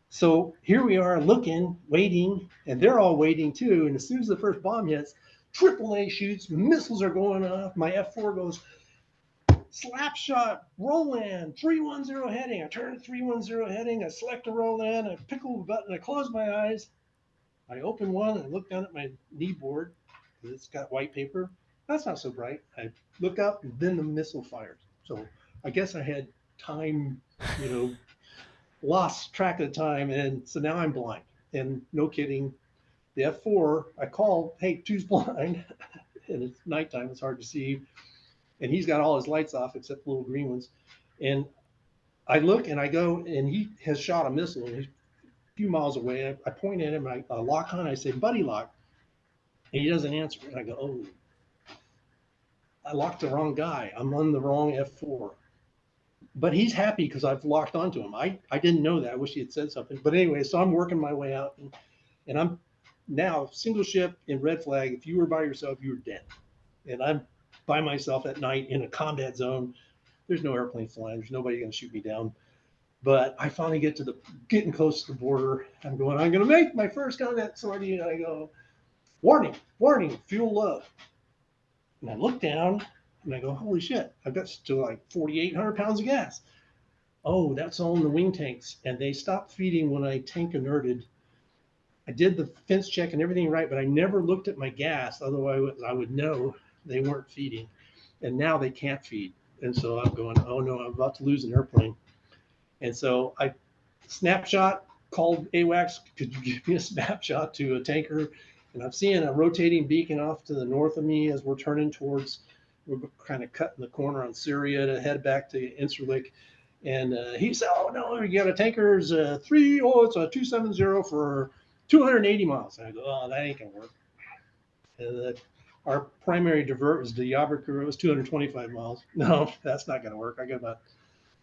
B: So here we are looking, waiting, and they're all waiting too. And as soon as the first bomb hits, AAA shoots, missiles are going off. My F4 goes, slap shot, roll in, 310 heading. I turn 310 heading, I select a roll in, I pickle the button, I close my eyes. I open one and look down at my knee board. It's got white paper. That's not so bright. I look up and then the missile fires. So I guess I had time, lost track of time. And so now I'm blind. And no kidding, the F4, I called, hey, two's blind. And it's nighttime, it's hard to see. And he's got all his lights off except the little green ones. And I look and I go, and he has shot a missile. And he's a few miles away. I point at him, I lock on, I say, buddy lock. And he doesn't answer. And I go, oh, I locked the wrong guy. I'm on the wrong F4. But he's happy because I've locked onto him. I didn't know that. I wish he had said something. But anyway, so I'm working my way out. And I'm now single ship in red flag. If you were by yourself, you were dead. And I'm by myself at night in a combat zone. There's no airplane flying. There's nobody going to shoot me down. But I finally getting close to the border. I'm going to make my first combat sortie. And I go, warning, fuel low. And I look down and I go, holy shit, I've got still like 4,800 pounds of gas. Oh, that's all in the wing tanks. And they stopped feeding when I tank inerted. I did the fence check and everything right, but I never looked at my gas. Otherwise, I would know they weren't feeding. And now they can't feed. And so I'm going, oh no, I'm about to lose an airplane. And so I snapshot, called AWACS, could you give me a snapshot to a tanker? And I'm seeing a rotating beacon off to the north of me as we're turning towards, we're kind of cutting the corner on Syria to head back to Incirlik. And he said, oh no, you got a tanker's it's a 270 for 280 miles. And I go, oh, that ain't gonna work. And our primary divert was the Yabrakur. It was 225 miles. No, that's not gonna work. I got about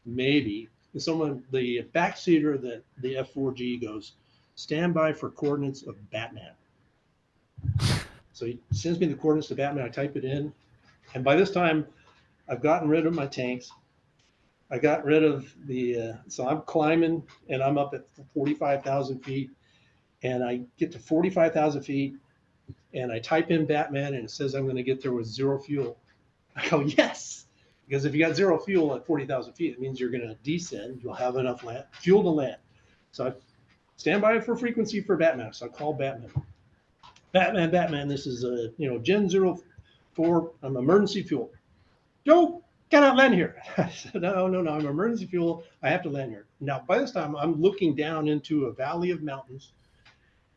B: maybe. And the backseater that the F4G goes, stand by for coordinates of Batman. So he sends me the coordinates to Batman. I type it in. And by this time, I've gotten rid of my tanks. I got rid of so I'm climbing and I'm up at 45,000 feet. And I get to 45,000 feet and I type in Batman and it says I'm going to get there with zero fuel. I go, yes. Because if you got zero fuel at 40,000 feet, it means you're going to descend. You'll have enough fuel to land. So I stand by for frequency for Batman. So I call Batman. Batman, this is Gen 04, I'm emergency fuel. Joe, cannot land here. I said, no, I'm emergency fuel. I have to land here. Now, by this time, I'm looking down into a valley of mountains,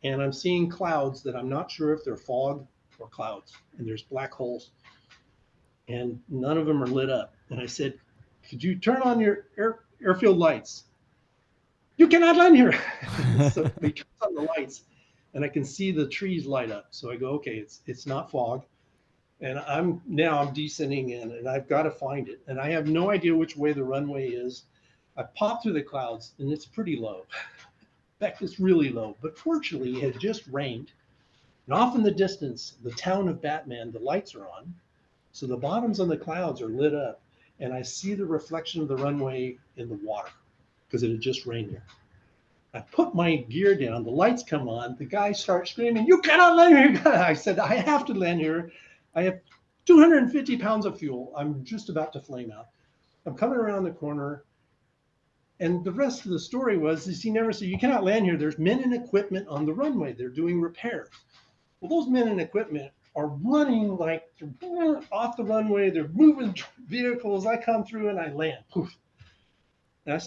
B: and I'm seeing clouds that I'm not sure if they're fog or clouds, and there's black holes, and none of them are lit up. And I said, could you turn on your airfield lights? You cannot land here. So he turns on the lights. And I can see the trees light up. So I go, okay, it's not fog. And I'm descending in and I've got to find it. And I have no idea which way the runway is. I pop through the clouds and it's pretty low. In fact, it's really low. But fortunately, it had just rained. And off in the distance, the town of Batman, the lights are on. So the bottoms on the clouds are lit up. And I see the reflection of the runway in the water because it had just rained there. I put my gear down, the lights come on, the guy starts screaming, you cannot land here. I said, I have to land here. I have 250 pounds of fuel. I'm just about to flame out. I'm coming around the corner. And the rest of the story is he never said, you cannot land here. There's men and equipment on the runway. They're doing repairs. Well, those men and equipment are running like they're off the runway. They're moving vehicles. I come through and I land. Poof. And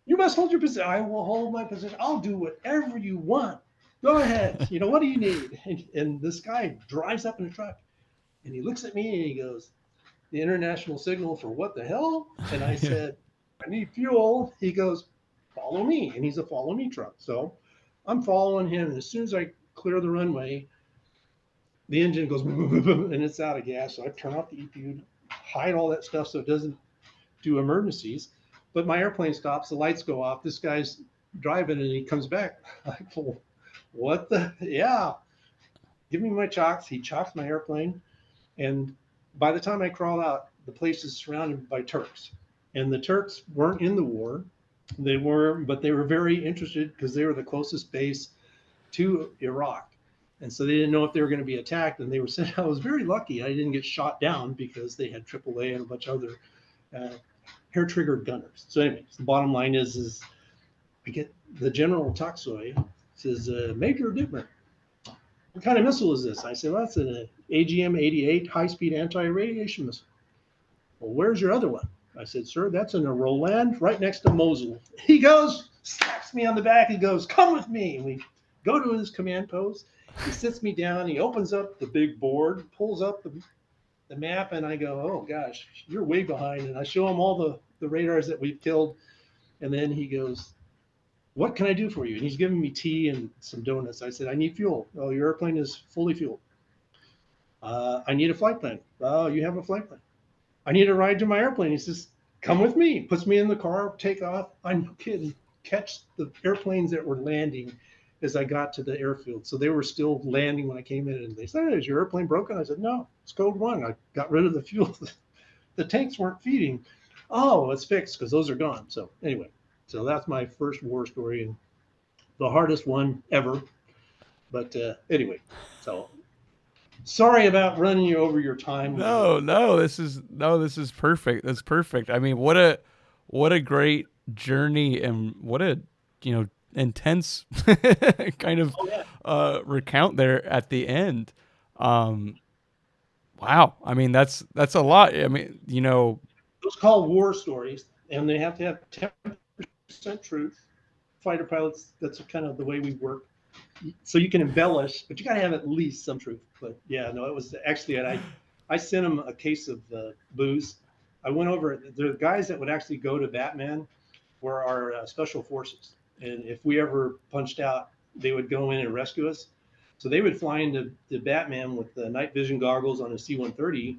B: you must hold your position. I will hold my position. I'll do whatever you want. Go ahead. What do you need? And this guy drives up in a truck and he looks at me and he goes, the international signal for what the hell? And I said, I need fuel. He goes, follow me. And he's a follow me truck. So I'm following him. And as soon as I clear the runway, the engine goes and it's out of gas. So I turn off the EPU, hide all that stuff so it doesn't do emergencies. But my airplane stops, the lights go off. This guy's driving and he comes back. Like, well, what the? Yeah. give me my chocks. He chocks my airplane. And by the time I crawl out, the place is surrounded by Turks. And the Turks weren't in the war. But they were very interested because they were the closest base to Iraq. And so they didn't know if they were going to be attacked. And they were saying, I was very lucky I didn't get shot down because they had AAA and a bunch of other uh, hair triggered gunners. So, anyways, the bottom line is I get the General Toxoy says, Major Dittmer, what kind of missile is this? I said, well, it's an AGM-88 high-speed anti-radiation missile. Well, where's your other one? I said, sir, that's in a Roland right next to Mosul. He goes, slaps me on the back. He goes, come with me. And we go to his command post. He sits me down. He opens up the big board, pulls up the map, and I go, oh, gosh, you're way behind. And I show him all the radars that we've killed. And then he goes, what can I do for you? And he's giving me tea and some donuts. I said, I need fuel. Oh, your airplane is fully fueled. I need a flight plan. Oh, you have a flight plan. I need a ride to my airplane. He says, come with me. Puts me in the car, take off. I'm no kidding. Catch the airplanes that were landing as I got to the airfield. So they were still landing when I came in. And they said, is your airplane broken? I said, no, it's code one. I got rid of the fuel. The tanks weren't feeding. Oh, it's fixed because those are gone. So anyway, so that's my first war story and the hardest one ever. But anyway, so sorry about running you over your time.
A: This is perfect. That's perfect. I mean, what a great journey, and what a intense kind of recount there at the end. Wow. I mean, that's a lot. I mean,
B: those called war stories, and they have to have 10% truth. Fighter pilots, that's kind of the way we work. So you can embellish, but you got to have at least some truth. But yeah, no, it was actually, I sent him a case of booze. I went over, the guys that would actually go to Batman were our special forces. And if we ever punched out, they would go in and rescue us. So they would fly into the Batman with the night vision goggles on a C-130.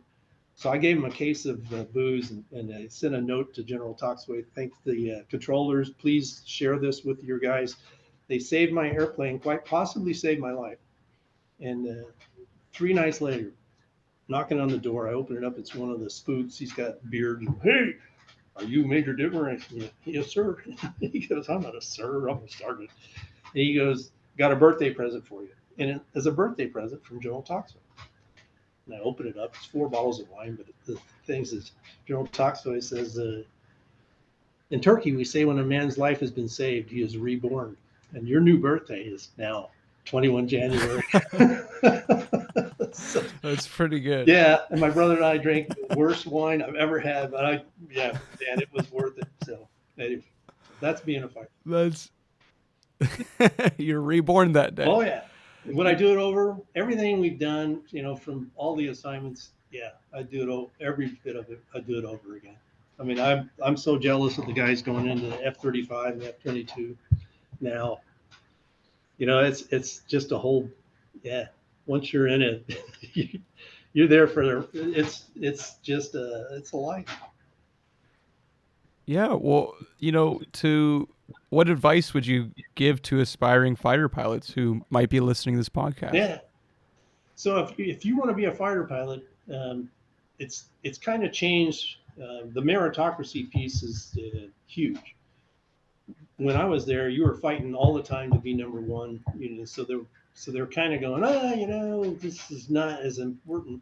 B: So I gave him a case of booze and I sent a note to General Toxway. Thank the controllers. Please share this with your guys. They saved my airplane, quite possibly saved my life. And 3 nights later, knocking on the door, I open it up. It's one of the spooks. He's got beard. And, hey, are you Major Dittmer? I said, yes, sir. He goes, I'm not a sir. I'm a sergeant. And he goes, got a birthday present for you. And it is a birthday present from General Toxway. And I open it up. It's 4 bottles of wine, but the thing is, General Toxway says, in Turkey, we say when a man's life has been saved, he is reborn. And your new birthday is now 21 January. So,
A: that's pretty good.
B: Yeah, and my brother and I drank the worst wine I've ever had, but man, it was worth it. So anyway, that's being a fighter.
A: That's you're reborn that day.
B: Oh yeah. Would I do it over? Everything we've done, from all the assignments, yeah, I do it every bit of it. I do it over again. I mean, I'm so jealous of the guys going into the F-35 and F-22 now. It's just a whole, yeah. Once you're in it, you're there for it's a life.
A: Yeah, well, what advice would you give to aspiring fighter pilots who might be listening to this podcast?
B: Yeah. So if you want to be a fighter pilot, it's kind of changed. The meritocracy piece is huge. When I was there, you were fighting all the time to be number one. So they're kind of going, this is not as important.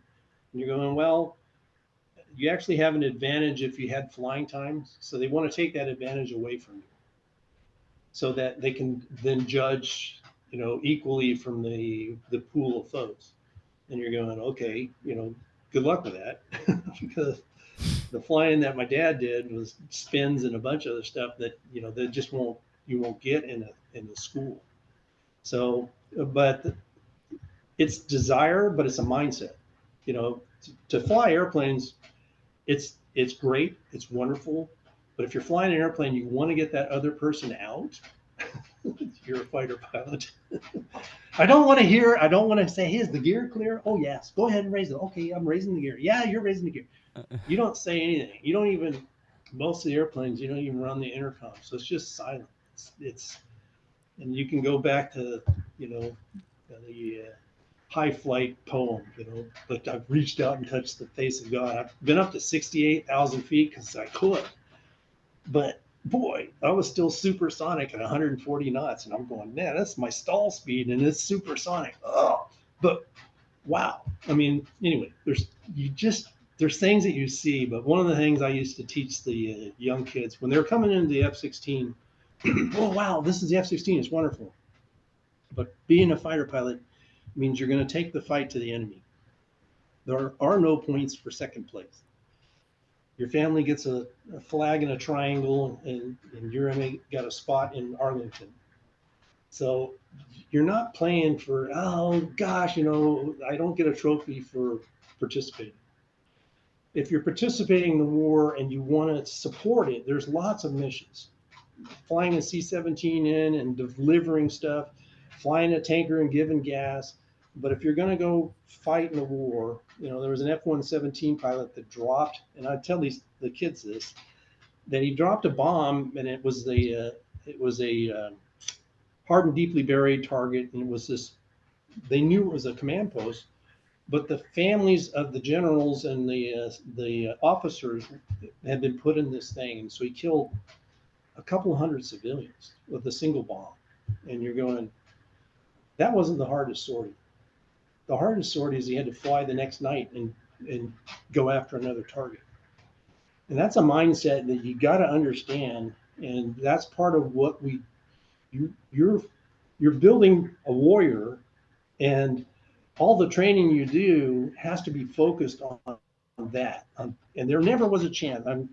B: And you're going, well, you actually have an advantage if you had flying times. So they want to take that advantage away from you so that they can then judge, equally from the pool of foes. And you're going, okay, good luck with that. Because the flying that my dad did was spins and a bunch of other stuff that, that just you won't get in the school. So, but it's desire, but it's a mindset. To fly airplanes, it's great, it's wonderful. But if you're flying an airplane, you want to get that other person out. You're a fighter pilot. I don't want to say, hey, is the gear clear? Oh, yes. Go ahead and raise it. Okay, I'm raising the gear. Yeah, you're raising the gear. You don't say anything. You don't even, most of the airplanes, you don't even run the intercom. So it's just silent. And you can go back to, the high flight poem, but I've reached out and touched the face of God. I've been up to 68,000 feet because I could, but boy, I was still supersonic at 140 knots, and I'm going, man, that's my stall speed, and it's supersonic. Oh, but wow. I mean, anyway, there's things that you see, but one of the things I used to teach the young kids when they're coming into the F-16, oh wow, this is the F-16, it's wonderful. But being a fighter pilot means you're going to take the fight to the enemy. There are no points for second place. Your family gets a flag in a triangle, and you're got a spot in Arlington. So you're not playing for, oh gosh, I don't get a trophy for participating. If you're participating in the war and you want to support it, there's lots of missions. Flying a C-17 in and delivering stuff, flying a tanker and giving gas. But if you're going to go fight in a war, there was an F-117 pilot that dropped, and I tell the kids this, that he dropped a bomb, and it was a hard and deeply buried target, and it was this. They knew it was a command post, but the families of the generals and the officers had been put in this thing, and so he killed a couple of hundred civilians with a single bomb. And you're going, that wasn't the hardest sortie. The hardest sortie is he had to fly the next night and go after another target. And that's a mindset that you got to understand, and that's part of what you're building a warrior, and all the training you do has to be focused on that. And there never was a chance. I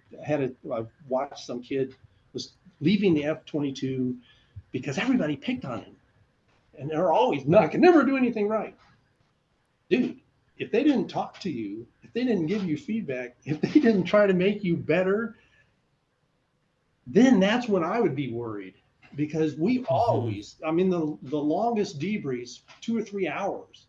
B: watched some kid was leaving the F-22 because everybody picked on him, and they're always not, can never do anything right. Dude, if they didn't talk to you, if they didn't give you feedback, if they didn't try to make you better, then that's when I would be worried. Because we always, I mean, the longest debriefs, 2 or 3 hours.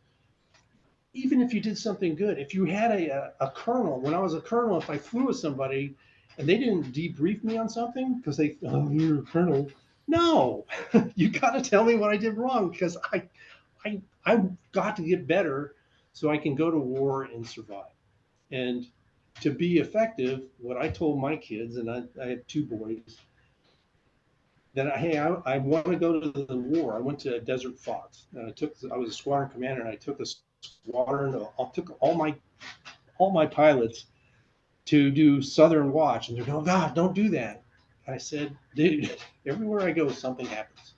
B: Even if you did something good, if you had a colonel, when I was a colonel, if I flew with somebody and they didn't debrief me on something because they, oh, you're a colonel. No, you got to tell me what I did wrong, because I've got to get better so I can go to war and survive. And to be effective, what I told my kids, and I have 2 boys, that I want to go to the war. I went to Desert Fox. And I was a squadron commander, and I took a squadron. I took all my pilots to do Southern Watch, and they're going, God, don't do that. I said, dude, everywhere I go, something happens.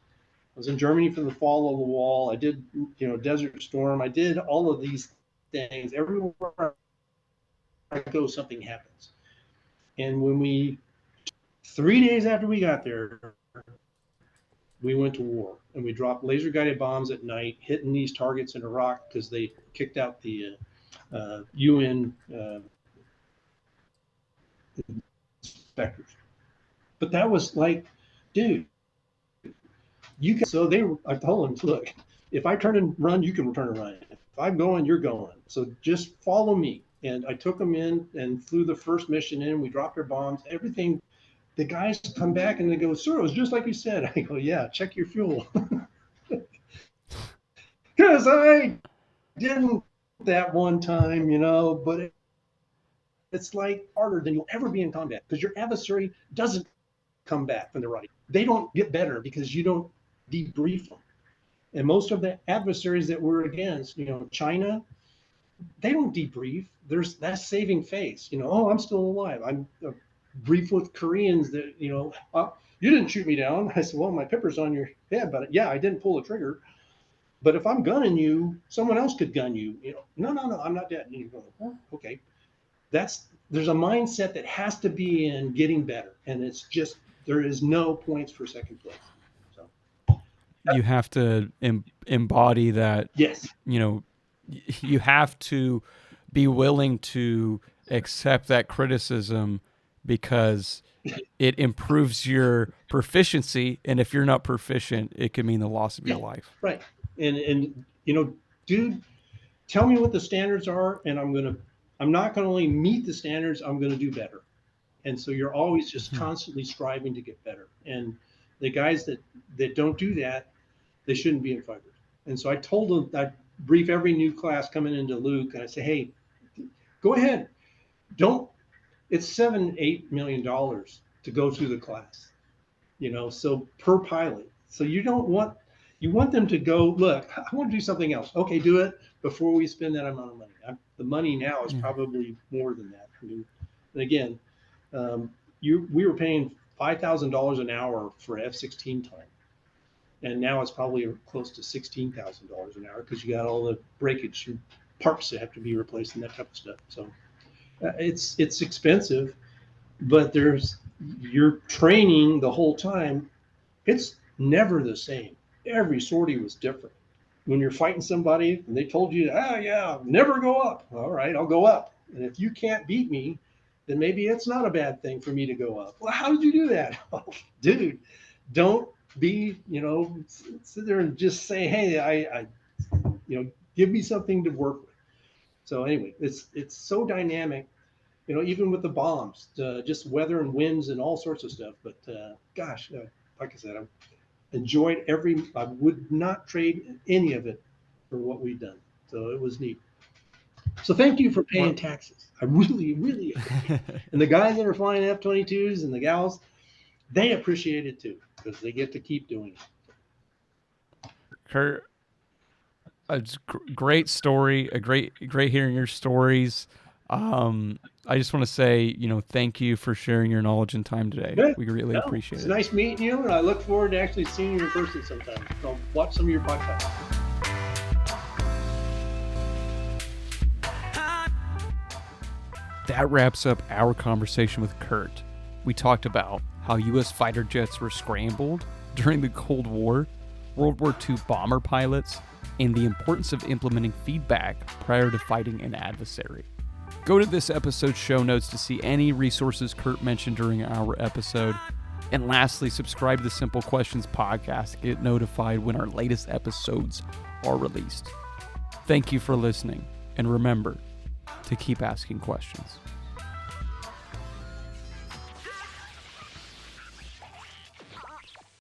B: I was in Germany for the Fall of the Wall. I did, Desert Storm. I did all of these things. Everywhere I go, something happens. And when 3 days after we got there, we went to war, and we dropped laser guided bombs at night, hitting these targets in Iraq because they kicked out the UN inspectors. But that was like, dude, I told them, look, if I turn and run, you can turn and run. If I'm going, you're going. So just follow me. And I took them in and flew the first mission in. We dropped our bombs, everything. The guys come back and they go, sir, it was just like you said. I go, yeah, check your fuel. Because I didn't that one time, but it's like harder than you'll ever be in combat, because your adversary doesn't come back from the right. They don't get better because you don't debrief them. And most of the adversaries that we're against, China, they don't debrief. There's that saving face, oh, I'm still alive. I'm brief with Koreans that, you didn't shoot me down. I said, well, my pepper's on your head, but yeah, I didn't pull the trigger. But if I'm gunning you, someone else could gun you. No, I'm not dead. And you go, oh, okay. There's a mindset that has to be in getting better. And it's just, there is no points for second place. So
A: you have to embody that.
B: Yes.
A: You have to be willing to accept that criticism, because it improves your proficiency. And if you're not proficient, it could mean the loss of your life.
B: Right. And dude, tell me what the standards are, and I'm not going to only meet the standards, I'm going to do better. And so you're always just constantly striving to get better. And the guys that don't do that, they shouldn't be in fighters. And so I told them that brief every new class coming into Luke, and I say, hey, go ahead. It's $7-8 million to go through the class, so per pilot. So you want them to go, look, I want to do something else. Okay, do it before we spend that amount of money. The money now is probably more than that. And again, we were paying $5,000 an hour for F-16 time. And now it's probably close to $16,000 an hour because you got all the breakage and parts that have to be replaced and that type of stuff. So it's expensive, but you're training the whole time. It's never the same. Every sortie was different. When you're fighting somebody and they told you, never go up. All right, I'll go up. And if you can't beat me, then maybe it's not a bad thing for me to go up. Well, how did you do that? Dude, don't be, sit there and just say, hey, I give me something to work with. So anyway, it's so dynamic, even with the bombs, just weather and winds and all sorts of stuff. But gosh, like I said, I've enjoyed I would not trade any of it for what we've done. So it was neat. So thank you for paying taxes. I really, really appreciate it. And the guys that are flying F-22s and the gals, they appreciate it too, because they get to keep doing it.
A: Kurt, a great story, a great hearing your stories. I just want to say, thank you for sharing your knowledge and time today.
B: Good.
A: We really appreciate it.
B: It's nice meeting you, and I look forward to actually seeing you in person sometime. I'll watch some of your podcasts.
A: That wraps up our conversation with Kurt. We talked about how U.S. fighter jets were scrambled during the Cold War, World War II bomber pilots, and the importance of implementing feedback prior to fighting an adversary. Go to this episode's show notes to see any resources Kurt mentioned during our episode. And lastly, subscribe to the Simple Questions podcast to get notified when our latest episodes are released. Thank you for listening, and remember to keep asking questions.